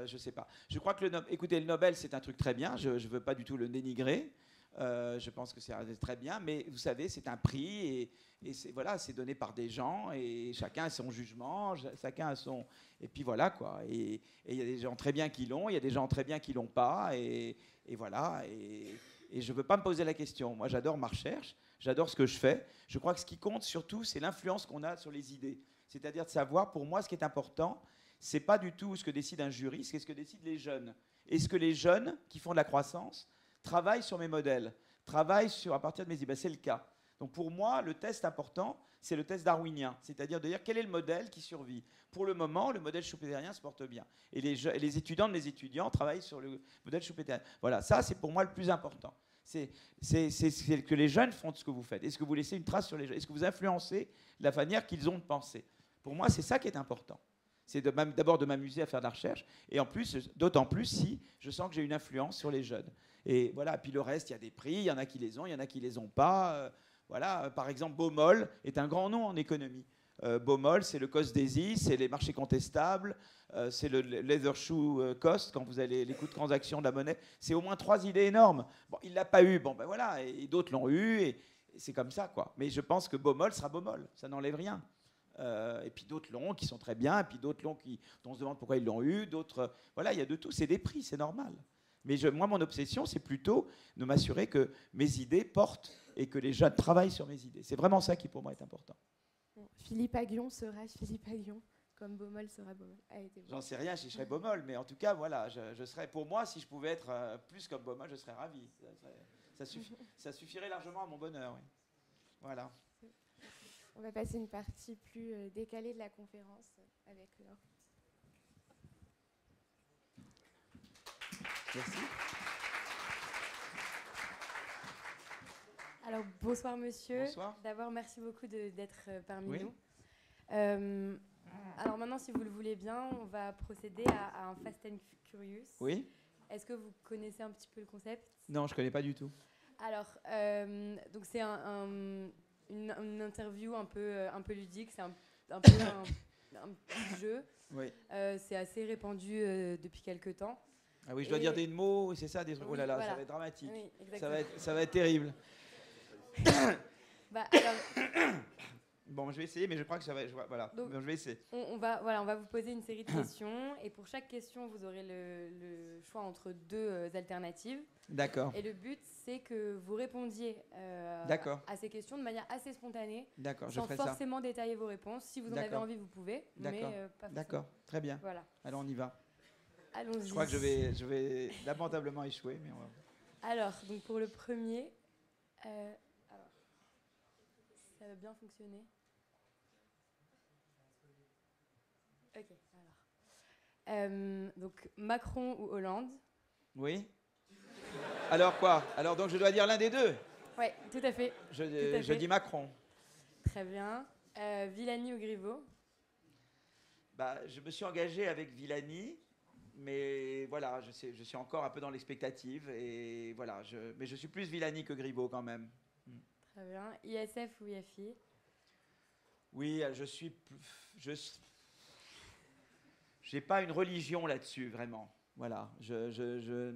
Je sais pas. Je crois que écoutez, le Nobel, c'est un truc très bien. Je veux pas du tout le dénigrer. Je pense que c'est très bien. Mais vous savez, c'est un prix et c'est donné par des gens et chacun a son jugement, chacun a son. Et puis voilà quoi. Et il y a des gens très bien qui l'ont, il y a des gens très bien qui l'ont pas. Et voilà. Et je ne veux pas me poser la question. Moi, j'adore ma recherche, j'adore ce que je fais. Je crois que ce qui compte surtout, c'est l'influence qu'on a sur les idées. C'est-à-dire de savoir, pour moi, ce qui est important, ce n'est pas du tout ce que décide un jury, c'est ce que décident les jeunes. Est-ce que les jeunes qui font de la croissance travaillent sur mes modèles, travaillent à partir de mes idées? Ben, c'est le cas. Donc pour moi, le test important, c'est le test darwinien, c'est-à-dire de dire quel est le modèle qui survit. Pour le moment, le modèle schumpeterien se porte bien. Et les étudiants de mes étudiants travaillent sur le modèle schumpeterien. Voilà, ça c'est pour moi le plus important. C'est que les jeunes font ce que vous faites. Est-ce que vous laissez une trace sur les jeunes? Est-ce que vous influencez la manière qu'ils ont de penser? Pour moi, c'est ça qui est important. C'est d'abord de m'amuser à faire de la recherche, et en plus, d'autant plus si je sens que j'ai une influence sur les jeunes. Et voilà, puis le reste, il y a des prix, il y en a qui les ont, il y en a qui les ont pas. Voilà, par exemple, Baumol est un grand nom en économie. Baumol, c'est le cost daisy, c'est les marchés contestables, c'est le leather shoe cost, quand vous avez les coûts de transaction de la monnaie. C'est au moins 3 idées énormes. Bon, il ne l'a pas eu, bon ben voilà, et d'autres l'ont eu, et c'est comme ça, quoi. Mais je pense que Baumol sera Baumol, ça n'enlève rien. Et puis d'autres l'ont, qui sont très bien, et puis d'autres l'ont, dont on se demande pourquoi ils l'ont eu, d'autres... Voilà, il y a de tout, c'est des prix, c'est normal. Mais moi, mon obsession, c'est plutôt de m'assurer que mes idées portent et que les jeunes travaillent sur mes idées. C'est vraiment ça qui, pour moi, est important. Philippe Aghion sera Philippe Aghion, comme Baumol sera Baumol. J'en sais rien si je serais Baumol, mais en tout cas, voilà, je serais, pour moi, si je pouvais être plus comme Baumol, je serais ravi. Ça suffirait largement à mon bonheur, oui. Voilà. On va passer une partie plus décalée de la conférence avec Laure. Merci. Alors, bonsoir monsieur. Bonsoir. D'abord, merci beaucoup d'être parmi Oui. nous. Alors maintenant, si vous le voulez bien, on va procéder à un Fast and Curious. Oui. Est-ce que vous connaissez un petit peu le concept? Non, je ne connais pas du tout. Alors, donc c'est une interview un peu ludique, c'est un peu un petit jeu. Oui. C'est assez répandu depuis quelques temps. Ah oui, je dois dire des mots, c'est ça, des trucs. Oui, Oh là là, voilà. ça va être dramatique. Oui, exactement. Ça va être terrible. Bah, alors, Bon, je vais essayer, mais je crois que ça va. Voilà, donc, je vais essayer. on va vous poser une série de questions et pour chaque question, vous aurez le choix entre deux alternatives. D'accord. Et le but, c'est que vous répondiez à ces questions de manière assez spontanée, D'accord, je sans ferai ça. forcément détailler vos réponses. Si vous en avez envie, vous pouvez, mais pas forcément. D'accord, très bien. Voilà. Alors on y va. Allons-y. Je crois que je vais lamentablement échouer, mais on va. Alors, donc pour le premier, alors, ça va bien fonctionner. Ok, alors. Donc Macron ou Hollande? Oui. Alors quoi? Alors donc je dois dire l'un des deux? Oui, tout à fait. Je dis Macron. Très bien. Villani ou Griveaux? Bah, je me suis engagé avec Villani, mais voilà, je suis encore un peu dans l'expectative et voilà, mais je suis plus Villani que Griveaux quand même. Très bien. ISF ou IFI? Oui, j'ai pas une religion là-dessus vraiment. Voilà, je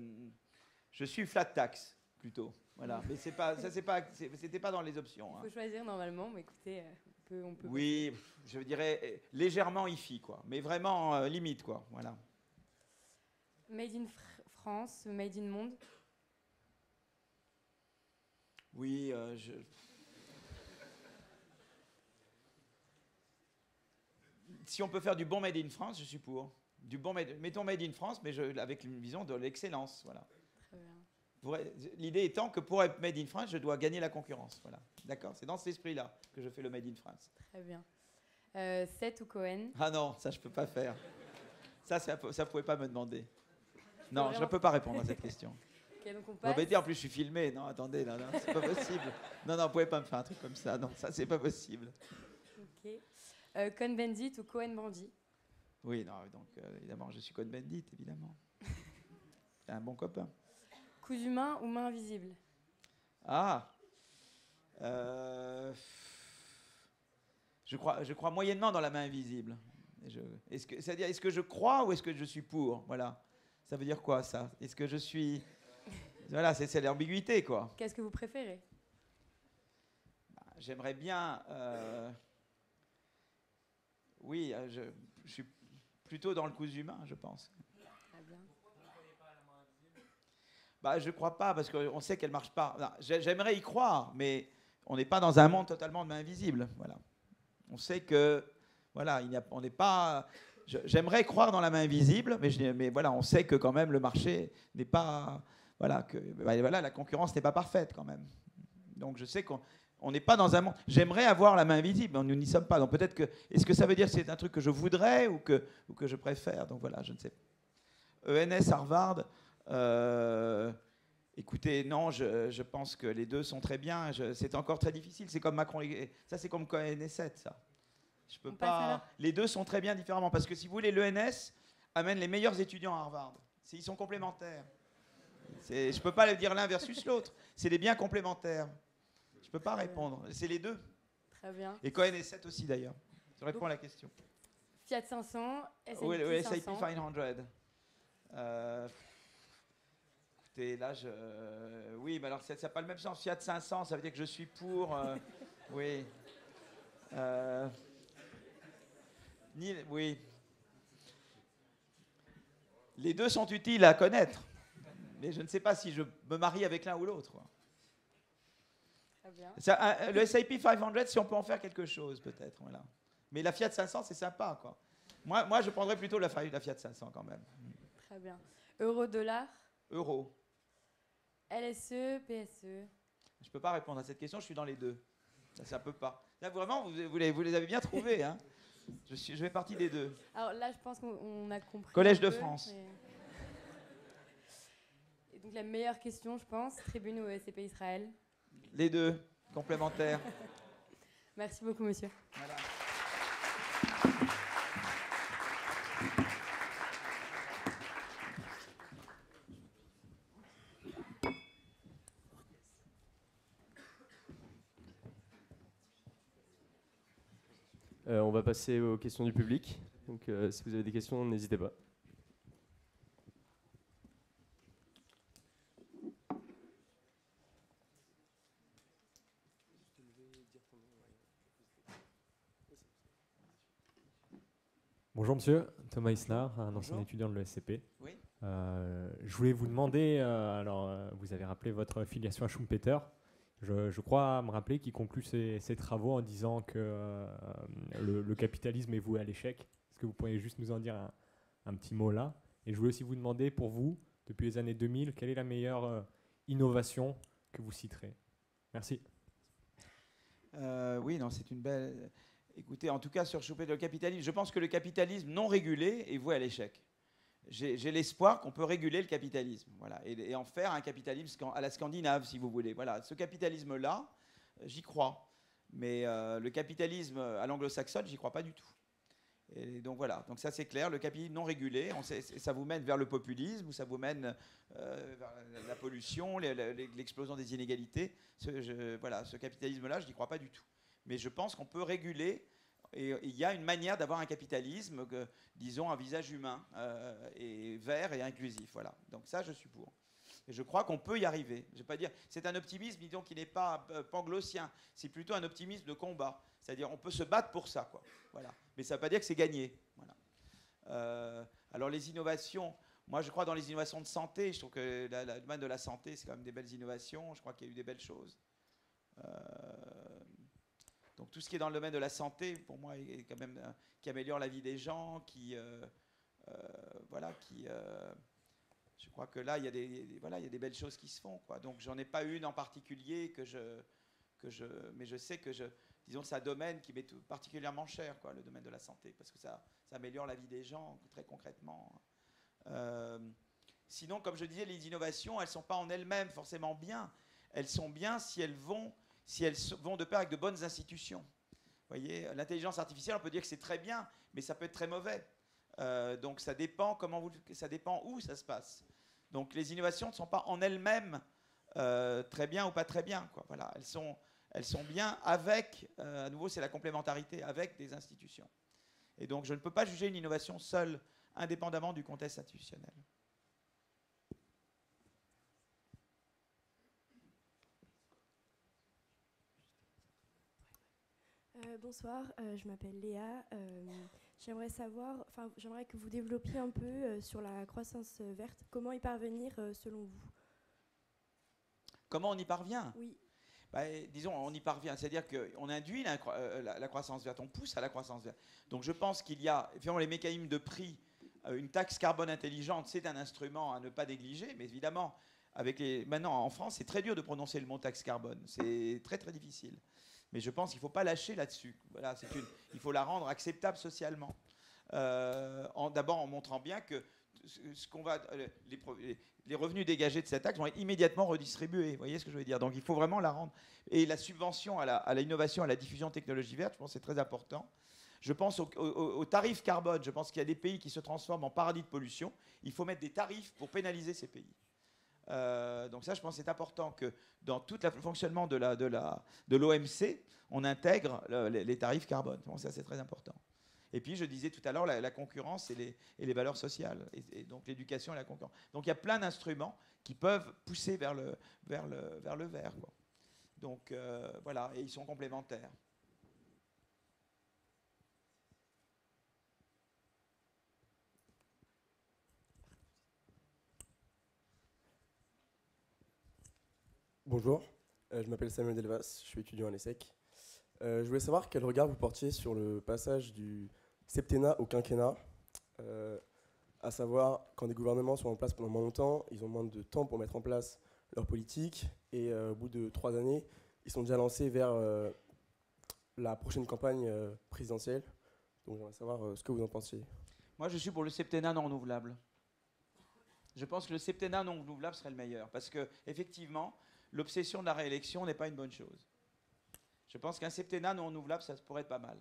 suis flat tax plutôt. Voilà, mais c'était pas dans les options. Il faut choisir normalement, mais écoutez, on peut. Oui, je dirais légèrement IFI quoi, mais vraiment limite quoi. Voilà. Made in France, Made in Monde? Oui, si on peut faire du bon Made in France, je suis pour. Mettons Made in France, mais avec une vision de l'excellence. Voilà. Très bien. L'idée étant que pour être Made in France, je dois gagner la concurrence. Voilà. D'accord? C'est dans cet esprit-là que je fais le Made in France. Très bien. Seth ou Cohen? Ah non, ça je peux pas faire. Ça pouvait pas me demander. Non, je ne Vraiment peux pas répondre à cette question. Ok, donc on Vous passe. m'embêtez, en plus je suis filmé. Non, attendez, là, c'est pas possible. Non, vous pouvez pas me faire un truc comme ça. Non, ça c'est pas possible. Ok. Cohn-Bendit ou Cohen-Brandy? Oui, non, donc évidemment, je suis Cohn-Bendit, évidemment. C'est un bon copain. Cousu main ou main invisible? Ah, je crois moyennement dans la main invisible. C'est-à-dire, est-ce que je crois ou est-ce que je suis pour? Voilà. Ça veut dire quoi, ça? Est-ce que je suis... Voilà, c'est l'ambiguïté, quoi. Qu'est-ce que vous préférez? J'aimerais bien... Oui, je suis plutôt dans le cousu humain, je pense. Très bien. Je ne crois pas, parce qu'on sait qu'elle ne marche pas. J'aimerais y croire, mais on n'est pas dans un monde totalement de main invisible. Voilà. On sait que... Voilà, on n'est pas... J'aimerais croire dans la main invisible, mais voilà, on sait que quand même le marché n'est pas... Voilà, la concurrence n'est pas parfaite quand même. Donc je sais qu'on n'est pas dans un monde... J'aimerais avoir la main invisible, mais nous n'y sommes pas. Donc peut-être que... Est-ce que ça veut dire que c'est un truc que je voudrais ou que je préfère? Donc voilà, je ne sais pas. ENS, Harvard... écoutez, non, je pense que les deux sont très bien. C'est encore très difficile. C'est comme Macron... Ça, c'est comme Cohen et 7, ça. Je peux pas... Les deux sont très bien différemment. Parce que si vous voulez, l'ENS amène les meilleurs étudiants à Harvard. Ils sont complémentaires. Je ne peux pas dire l'un versus l'autre. C'est des biens complémentaires. Je ne peux pas répondre. C'est les deux. Très bien. Et Cohen et 7 aussi, d'ailleurs. Je réponds à la question. Fiat 500, S&P Oui, le S&P 500. 500. Écoutez, là, oui, mais alors ça n'a pas le même sens. Fiat 500, ça veut dire que je suis pour... oui. Oui. Les deux sont utiles à connaître. Mais je ne sais pas si je me marie avec l'un ou l'autre. Très bien. Le S&P 500, si on peut en faire quelque chose, peut-être. Voilà. Mais la Fiat 500, c'est sympa, quoi. Moi, je prendrais plutôt la Fiat 500 quand même. Très bien. Euro-dollar? Euro. LSE, PSE? Je ne peux pas répondre à cette question, je suis dans les deux. Ça ne peut pas. Là, vraiment, vous les avez bien trouvés. Hein. Je fais partie des deux. Alors là, je pense qu'on a compris. Collège de France. Et donc la meilleure question, je pense, Tribune ou SCP Israël? Les deux, complémentaires. Merci beaucoup, monsieur. Voilà. On va passer aux questions du public. Donc, si vous avez des questions, n'hésitez pas. Bonjour monsieur, Thomas Isnard, un ancien étudiant de l'ESCP. Oui. Je voulais vous demander, vous avez rappelé votre filiation à Schumpeter. Je crois me rappeler qu'il conclut ses travaux en disant que le capitalisme est voué à l'échec. Est-ce que vous pourriez juste nous en dire un petit mot là? Et je voulais aussi vous demander, pour vous, depuis les années 2000, quelle est la meilleure innovation que vous citerez? Merci. Oui, non, c'est une belle... Écoutez, en tout cas, sur Schumpeter, le capitalisme, je pense que le capitalisme non régulé est voué à l'échec. J'ai l'espoir qu'on peut réguler le capitalisme, voilà, et en faire un capitalisme à la scandinave, si vous voulez. Voilà, ce capitalisme-là, j'y crois. Mais le capitalisme à l'anglo-saxonne, j'y crois pas du tout. Et donc voilà, donc ça c'est clair, le capitalisme non régulé, ça vous mène vers le populisme, ou ça vous mène vers la pollution, l'explosion des inégalités. Voilà, ce capitalisme-là, je n'y crois pas du tout. Mais je pense qu'on peut réguler, et il y a une manière d'avoir un capitalisme, disons un visage humain, et vert et inclusif. Voilà. Donc ça, je suis pour. Et je crois qu'on peut y arriver. Je vais pas dire, c'est un optimisme, disons, qui n'est pas panglossien. C'est plutôt un optimisme de combat. C'est-à-dire, on peut se battre pour ça, quoi. Voilà. Mais ça ne veut pas dire que c'est gagné. Voilà. Alors les innovations, moi je crois dans les innovations de santé. Je trouve que le domaine de la santé, c'est quand même des belles innovations. Je crois qu'il y a eu des belles choses. Donc tout ce qui est dans le domaine de la santé, pour moi, est quand même qui améliore la vie des gens, je crois que là, il y a des belles choses qui se font, quoi. Donc j'en ai pas une en particulier mais je sais que disons que c'est un domaine qui m'est particulièrement cher, quoi, le domaine de la santé, parce que ça améliore la vie des gens très concrètement. Sinon, comme je disais, les innovations, elles ne sont pas en elles-mêmes forcément bien. Elles sont bien si elles vont de pair avec de bonnes institutions. Vous voyez, l'intelligence artificielle, on peut dire que c'est très bien, mais ça peut être très mauvais. Donc ça dépend où ça se passe. Donc les innovations ne sont pas en elles-mêmes très bien ou pas très bien, quoi. Voilà, elles sont bien avec, à nouveau c'est la complémentarité, avec des institutions. Et donc je ne peux pas juger une innovation seule, indépendamment du contexte institutionnel. Bonsoir, je m'appelle Léa. J'aimerais que vous développiez un peu sur la croissance verte. Comment y parvenir selon vous? Comment on y parvient? Oui. Disons, on y parvient, c'est-à-dire qu'on induit la croissance verte, on pousse à la croissance verte. Donc je pense qu'il y a, évidemment, les mécanismes de prix, une taxe carbone intelligente, c'est un instrument à ne pas négliger, mais évidemment, maintenant en France, c'est très dur de prononcer le mot taxe carbone, c'est très très difficile. Mais je pense qu'il ne faut pas lâcher là-dessus. Voilà, il faut la rendre acceptable socialement. D'abord en montrant bien que les revenus dégagés de cette taxe vont être immédiatement redistribués. Vous voyez ce que je veux dire? Donc il faut vraiment la rendre. Et la subvention à l'innovation, à la diffusion de technologies vertes, je pense que c'est très important. Je pense au tarif carbone. Je pense qu'il y a des pays qui se transforment en paradis de pollution. Il faut mettre des tarifs pour pénaliser ces pays. Donc ça, je pense que c'est important que dans tout le fonctionnement de l'OMC, on intègre les tarifs carbone. Donc ça, c'est très important. Et puis, je disais tout à l'heure, la concurrence et les valeurs sociales, et donc l'éducation et la concurrence. Donc il y a plein d'instruments qui peuvent pousser vers le vert, quoi. Donc voilà, et ils sont complémentaires. Bonjour, je m'appelle Samuel Delvas, je suis étudiant à l'ESSEC. Je voulais savoir quel regard vous portiez sur le passage du septennat au quinquennat, à savoir quand des gouvernements sont en place pendant moins longtemps, ils ont moins de temps pour mettre en place leur politique, et au bout de 3 années, ils sont déjà lancés vers la prochaine campagne présidentielle. Donc j'aimerais savoir ce que vous en pensiez. Moi, je suis pour le septennat non renouvelable. Je pense que le septennat non renouvelable serait le meilleur, parce que effectivement, l'obsession de la réélection n'est pas une bonne chose. Je pense qu'un septennat non renouvelable, ça pourrait être pas mal.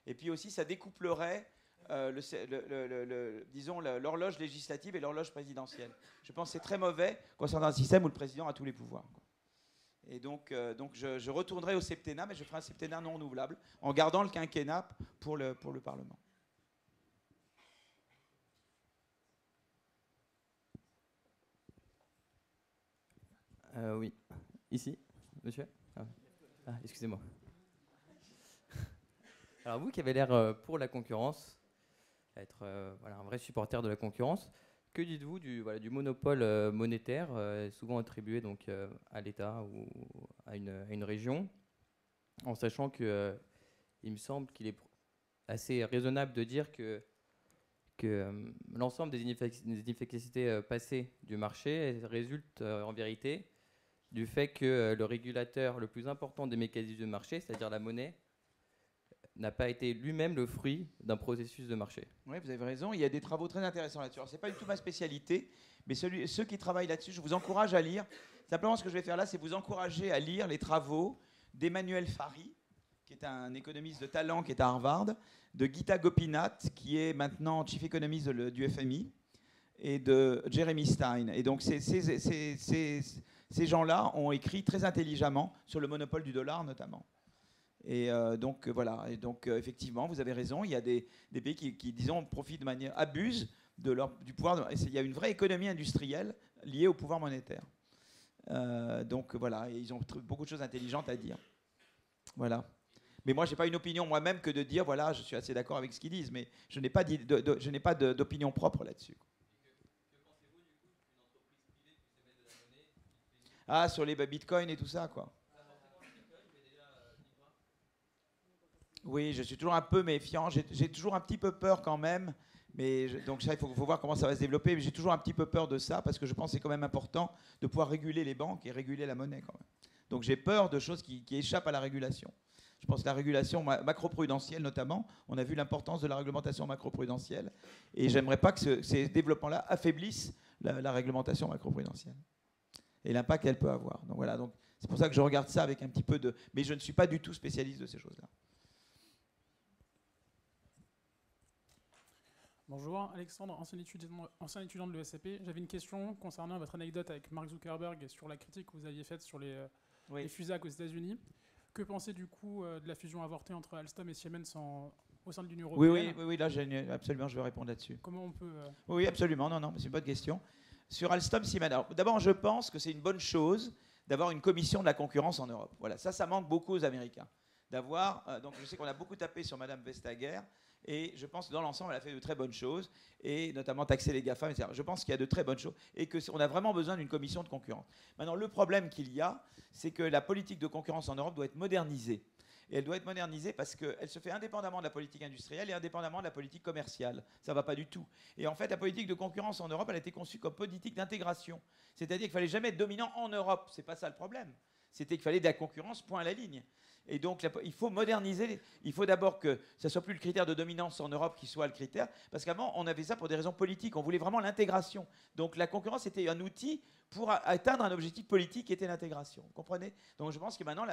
Et puis aussi, ça découplerait, disons, l'horloge législative et l'horloge présidentielle. Je pense que c'est très mauvais concernant un système où le président a tous les pouvoirs, quoi. Et donc je retournerai au septennat, mais je ferai un septennat non renouvelable, en gardant le quinquennat pour le Parlement. Oui. Ici, monsieur? Excusez-moi. Alors vous qui avez l'air pour la concurrence, être un vrai supporter de la concurrence, que dites-vous du monopole monétaire, souvent attribué donc, à l'État ou à une région, en sachant que il me semble qu'il est assez raisonnable de dire que l'ensemble des inefficacités passées du marché résulte en vérité du fait que le régulateur le plus important des mécanismes de marché, c'est-à-dire la monnaie, n'a pas été lui-même le fruit d'un processus de marché. Oui, vous avez raison. Il y a des travaux très intéressants là-dessus. Ce n'est pas du tout ma spécialité, mais ceux qui travaillent là-dessus, je vous encourage à lire. Simplement, ce que je vais faire là, c'est vous encourager à lire les travaux d'Emmanuel Fary, qui est un économiste de talent qui est à Harvard, de Gita Gopinath, qui est maintenant chief economist du FMI, et de Jeremy Stein. Et donc, ces gens-là ont écrit très intelligemment sur le monopole du dollar, notamment. Et donc, voilà. Et donc, effectivement, vous avez raison. Il y a des pays qui, disons, profitent de manière, abusent du pouvoir. Il y a une vraie économie industrielle liée au pouvoir monétaire. Donc, voilà. Et ils ont beaucoup de choses intelligentes à dire. Voilà. Mais moi, je n'ai pas une opinion moi-même que de dire, voilà, je suis assez d'accord avec ce qu'ils disent. Mais je n'ai pas d'opinion propre là-dessus. Ah, sur les bitcoins et tout ça, quoi. Oui, je suis toujours un peu méfiant. J'ai toujours un petit peu peur quand même. Donc ça, il faut voir comment ça va se développer. Mais j'ai toujours un petit peu peur de ça parce que je pense que c'est quand même important de pouvoir réguler les banques et réguler la monnaie quand même. Donc j'ai peur de choses qui échappent à la régulation. Je pense que la régulation macroprudentielle notamment, on a vu l'importance de la réglementation macroprudentielle. Et j'aimerais pas que ces développements-là affaiblissent la réglementation macroprudentielle et l'impact qu'elle peut avoir. Donc voilà, donc c'est pour ça que je regarde ça avec un petit peu de... Mais je ne suis pas du tout spécialiste de ces choses-là. Bonjour, Alexandre, ancien étudiant de l'ESCP. J'avais une question concernant votre anecdote avec Mark Zuckerberg et sur la critique que vous aviez faite sur les FUSAC aux États-Unis. Que pensez du coup de la fusion avortée entre Alstom et Siemens au sein de l'Union européenne? Oui, là, absolument, je vais répondre là-dessus. Comment on peut... Oui, absolument, non, c'est une bonne question. Sur Alstom, Siemens, d'abord, je pense que c'est une bonne chose d'avoir une commission de la concurrence en Europe. Voilà, ça manque beaucoup aux Américains. Donc je sais qu'on a beaucoup tapé sur Madame Vestager, et je pense que dans l'ensemble, elle a fait de très bonnes choses, et notamment taxer les GAFAM, etc. Je pense qu'il y a de très bonnes choses, et qu'on a vraiment besoin d'une commission de concurrence. Maintenant, le problème qu'il y a, c'est que la politique de concurrence en Europe doit être modernisée. Et elle doit être modernisée parce qu'elle se fait indépendamment de la politique industrielle et indépendamment de la politique commerciale. Ça ne va pas du tout. Et en fait, la politique de concurrence en Europe, elle a été conçue comme politique d'intégration. C'est-à-dire qu'il ne fallait jamais être dominant en Europe. Ce n'est pas ça le problème. C'était qu'il fallait de la concurrence, point à la ligne. Et donc, il faut moderniser. Il faut d'abord que ça ne soit plus le critère de dominance en Europe qui soit le critère. Parce qu'avant, on avait ça pour des raisons politiques. On voulait vraiment l'intégration. Donc, la concurrence était un outil pour atteindre un objectif politique qui était l'intégration. Vous comprenez? Donc, je pense que maintenant,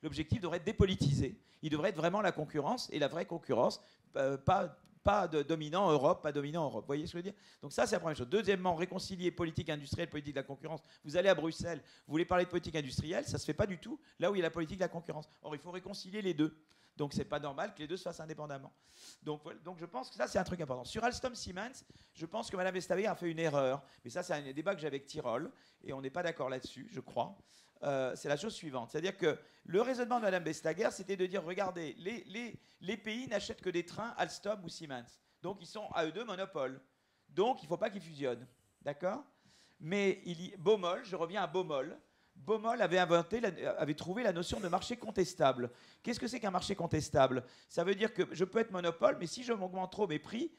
l'objectif devrait être dépolitisé. Il devrait être vraiment la concurrence et la vraie concurrence, pas de dominant Europe, pas dominant Europe. Vous voyez ce que je veux dire? Donc ça, c'est la première chose. Deuxièmement, réconcilier politique industrielle, politique de la concurrence. Vous allez à Bruxelles, vous voulez parler de politique industrielle, ça ne se fait pas du tout là où il y a la politique de la concurrence. Or, il faut réconcilier les deux. Donc, ce n'est pas normal que les deux se fassent indépendamment. Donc, je pense que ça, c'est un truc important. Sur Alstom Siemens, je pense que Mme Vestager a fait une erreur. Mais ça, c'est un débat que j'ai avec Tyrol. Et on n'est pas d'accord là-dessus, je crois. C'est la chose suivante. C'est-à-dire que le raisonnement de Mme Vestager, c'était de dire, regardez, les pays n'achètent que des trains Alstom ou Siemens. Donc, ils sont à eux deux monopoles. Donc, il ne faut pas qu'ils fusionnent. D'accord? Mais Baumol, je reviens à Baumol. Baumol avait trouvé la notion de marché contestable. Qu'est-ce que c'est qu'un marché contestable? Ça veut dire que je peux être monopole, mais si je m'augmente trop mes prix,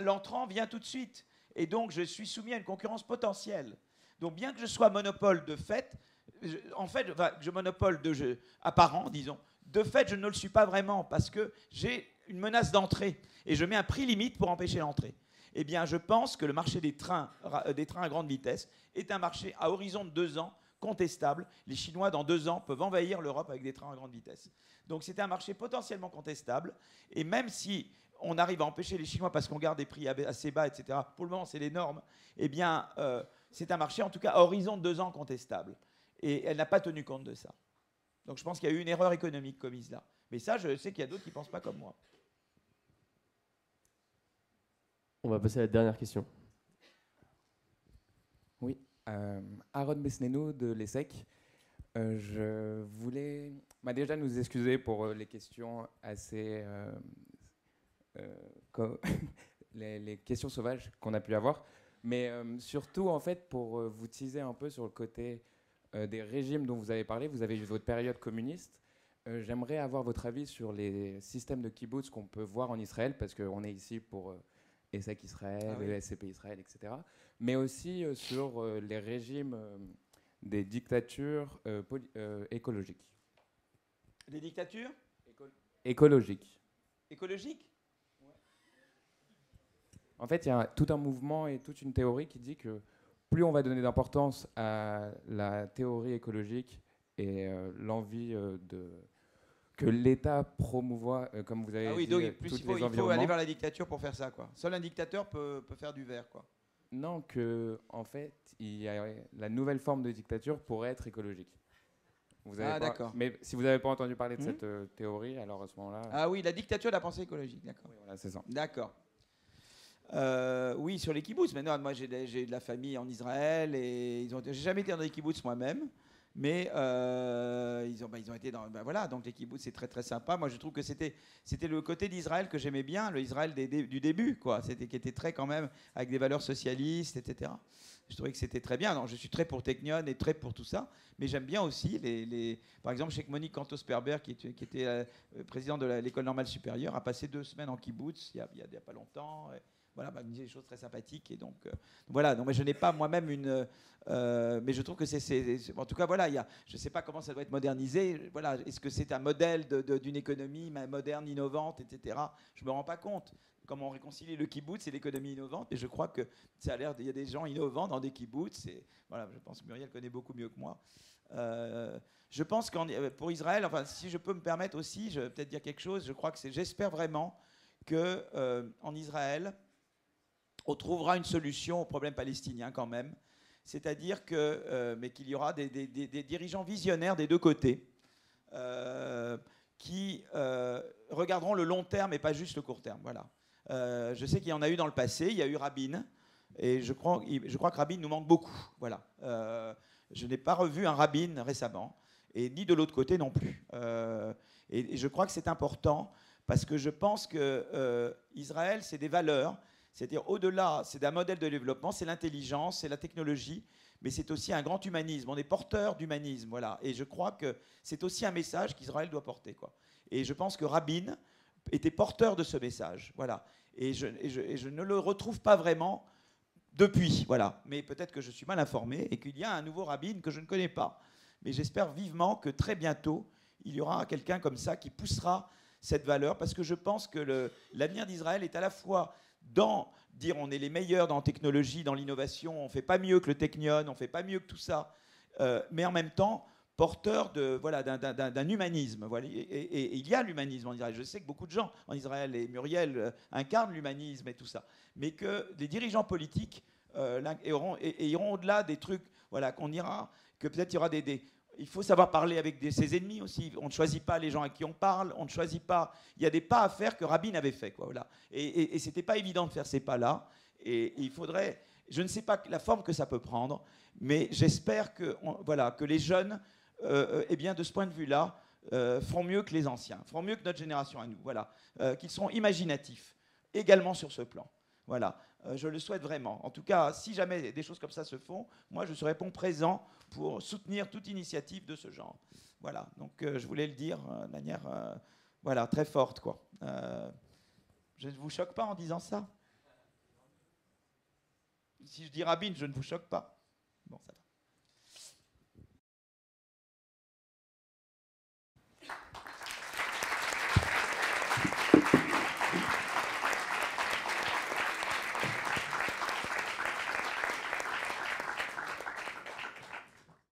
l'entrant vient tout de suite. Et donc, je suis soumis à une concurrence potentielle. Donc, bien que je sois monopole de fait, je monopole apparent, disons, de fait, je ne le suis pas vraiment parce que j'ai une menace d'entrée et je mets un prix limite pour empêcher l'entrée. Eh bien, je pense que le marché des trains à grande vitesse est un marché à horizon de 2 ans contestable. Les Chinois, dans 2 ans, peuvent envahir l'Europe avec des trains à grande vitesse. Donc, c'est un marché potentiellement contestable. Et même si on arrive à empêcher les Chinois parce qu'on garde des prix assez bas, etc., pour le moment, c'est les normes, eh bien, c'est un marché, en tout cas, à horizon de 2 ans contestable. Et elle n'a pas tenu compte de ça. Donc, je pense qu'il y a eu une erreur économique commise là. Mais ça, je sais qu'il y a d'autres qui ne pensent pas comme moi. On va passer à la dernière question. Oui, Aaron Besnénou de l'ESSEC. Je voulais déjà nous excuser pour les questions assez... les questions sauvages qu'on a pu avoir. Mais surtout, en fait, pour vous teaser un peu sur le côté des régimes dont vous avez parlé, vous avez eu votre période communiste. J'aimerais avoir votre avis sur les systèmes de kibbutz qu'on peut voir en Israël, parce qu'on est ici pour... ESSEC Israël, ESCP Israël, etc. Mais aussi sur les régimes des dictatures écologiques. Les dictatures Écologiques. Écologiques? En fait, il y a tout un mouvement et toute une théorie qui dit que plus on va donner d'importance à la théorie écologique et l'envie que l'État promouvoit, comme vous avez dit, donc plus il faut aller vers la dictature pour faire ça, quoi. Seul un dictateur peut faire du vert, quoi. Non, en fait, la nouvelle forme de dictature pourrait être écologique. D'accord. Mais si vous n'avez pas entendu parler de cette théorie, alors à ce moment-là... Ah oui, la dictature de la pensée écologique, d'accord. Oui, voilà, c'est ça. D'accord. Oui, sur les kibbutz. Maintenant, moi, j'ai de la famille en Israël et j'ai jamais été dans des kibbutz moi-même. Mais ils ont été dans... voilà, donc les kibbutz, c'est très très sympa. Moi, je trouve que c'était le côté d'Israël que j'aimais bien, le Israël du début, quoi. Qui était très quand même avec des valeurs socialistes, etc. Je trouvais que c'était très bien. Non, je suis très pour Technion et très pour tout ça, mais j'aime bien aussi par exemple, chez Monique Cantos-Perber, qui était président de l'École normale supérieure, a passé 2 semaines en kibbutz il y a pas longtemps. Voilà, bah, me disait des choses très sympathiques. Et donc, voilà. Donc, mais je n'ai pas moi-même une. Mais je trouve que en tout cas, voilà, je ne sais pas comment ça doit être modernisé. Voilà, est-ce que c'est un modèle d'une économie moderne, innovante, etc. Je ne me rends pas compte. Comment on réconcilie le kibbutz et l'économie innovante. Et je crois que ça a l'air. Il y a des gens innovants dans des kibbutz. Et voilà, je pense que Muriel connaît beaucoup mieux que moi. Je pense que pour Israël, enfin, si je peux me permettre aussi, je vais peut-être dire quelque chose. Je crois que j'espère vraiment que en Israël, on trouvera une solution au problème palestinien quand même. C'est-à-dire mais qu'il y aura des dirigeants visionnaires des deux côtés qui regarderont le long terme et pas juste le court terme. Voilà. Je sais qu'il y en a eu dans le passé. Il y a eu Rabin. Et je crois que Rabin nous manque beaucoup. Voilà. Je n'ai pas revu un Rabin récemment. Et ni de l'autre côté non plus. Et je crois que c'est important parce que je pense que Israël, c'est des valeurs. C'est-à-dire, au-delà, c'est un modèle de développement, c'est l'intelligence, c'est la technologie, mais c'est aussi un grand humanisme. On est porteur d'humanisme, voilà. Et je crois que c'est aussi un message qu'Israël doit porter, quoi. Et je pense que Rabin était porteur de ce message, voilà. Et je ne le retrouve pas vraiment depuis, voilà. Mais peut-être que je suis mal informé et qu'il y a un nouveau Rabin que je ne connais pas. Mais j'espère vivement que très bientôt, il y aura quelqu'un comme ça qui poussera cette valeur, parce que je pense que l'avenir d'Israël est à la fois dans dire on est les meilleurs dans la technologie, dans l'innovation, on ne fait pas mieux que le Technion, on ne fait pas mieux que tout ça, mais en même temps porteur d'un humanisme. Voilà. Et il y a l'humanisme en Israël. Je sais que beaucoup de gens en Israël, et Muriel incarnent l'humanisme et tout ça, mais que les dirigeants politiques iront au-delà des trucs, voilà, qu'on ira, que peut-être il y aura il faut savoir parler avec ses ennemis aussi. On ne choisit pas les gens à qui on parle. On ne choisit pas. Il y a des pas à faire que Rabin avait fait, quoi. Voilà. Et c'était pas évident de faire ces pas-là. Et il faudrait. Je ne sais pas la forme que ça peut prendre, mais j'espère que les jeunes, eh bien, de ce point de vue-là, feront mieux que les anciens, feront mieux que notre génération à nous. Voilà. Qu'ils seront imaginatifs également sur ce plan. Voilà. Je le souhaite vraiment. En tout cas, si jamais des choses comme ça se font, moi, je serai présent pour soutenir toute initiative de ce genre. Voilà. Donc, je voulais le dire de manière très forte, quoi. Je ne vous choque pas en disant ça? Si je dis Rabin, je ne vous choque pas? Bon, ça va.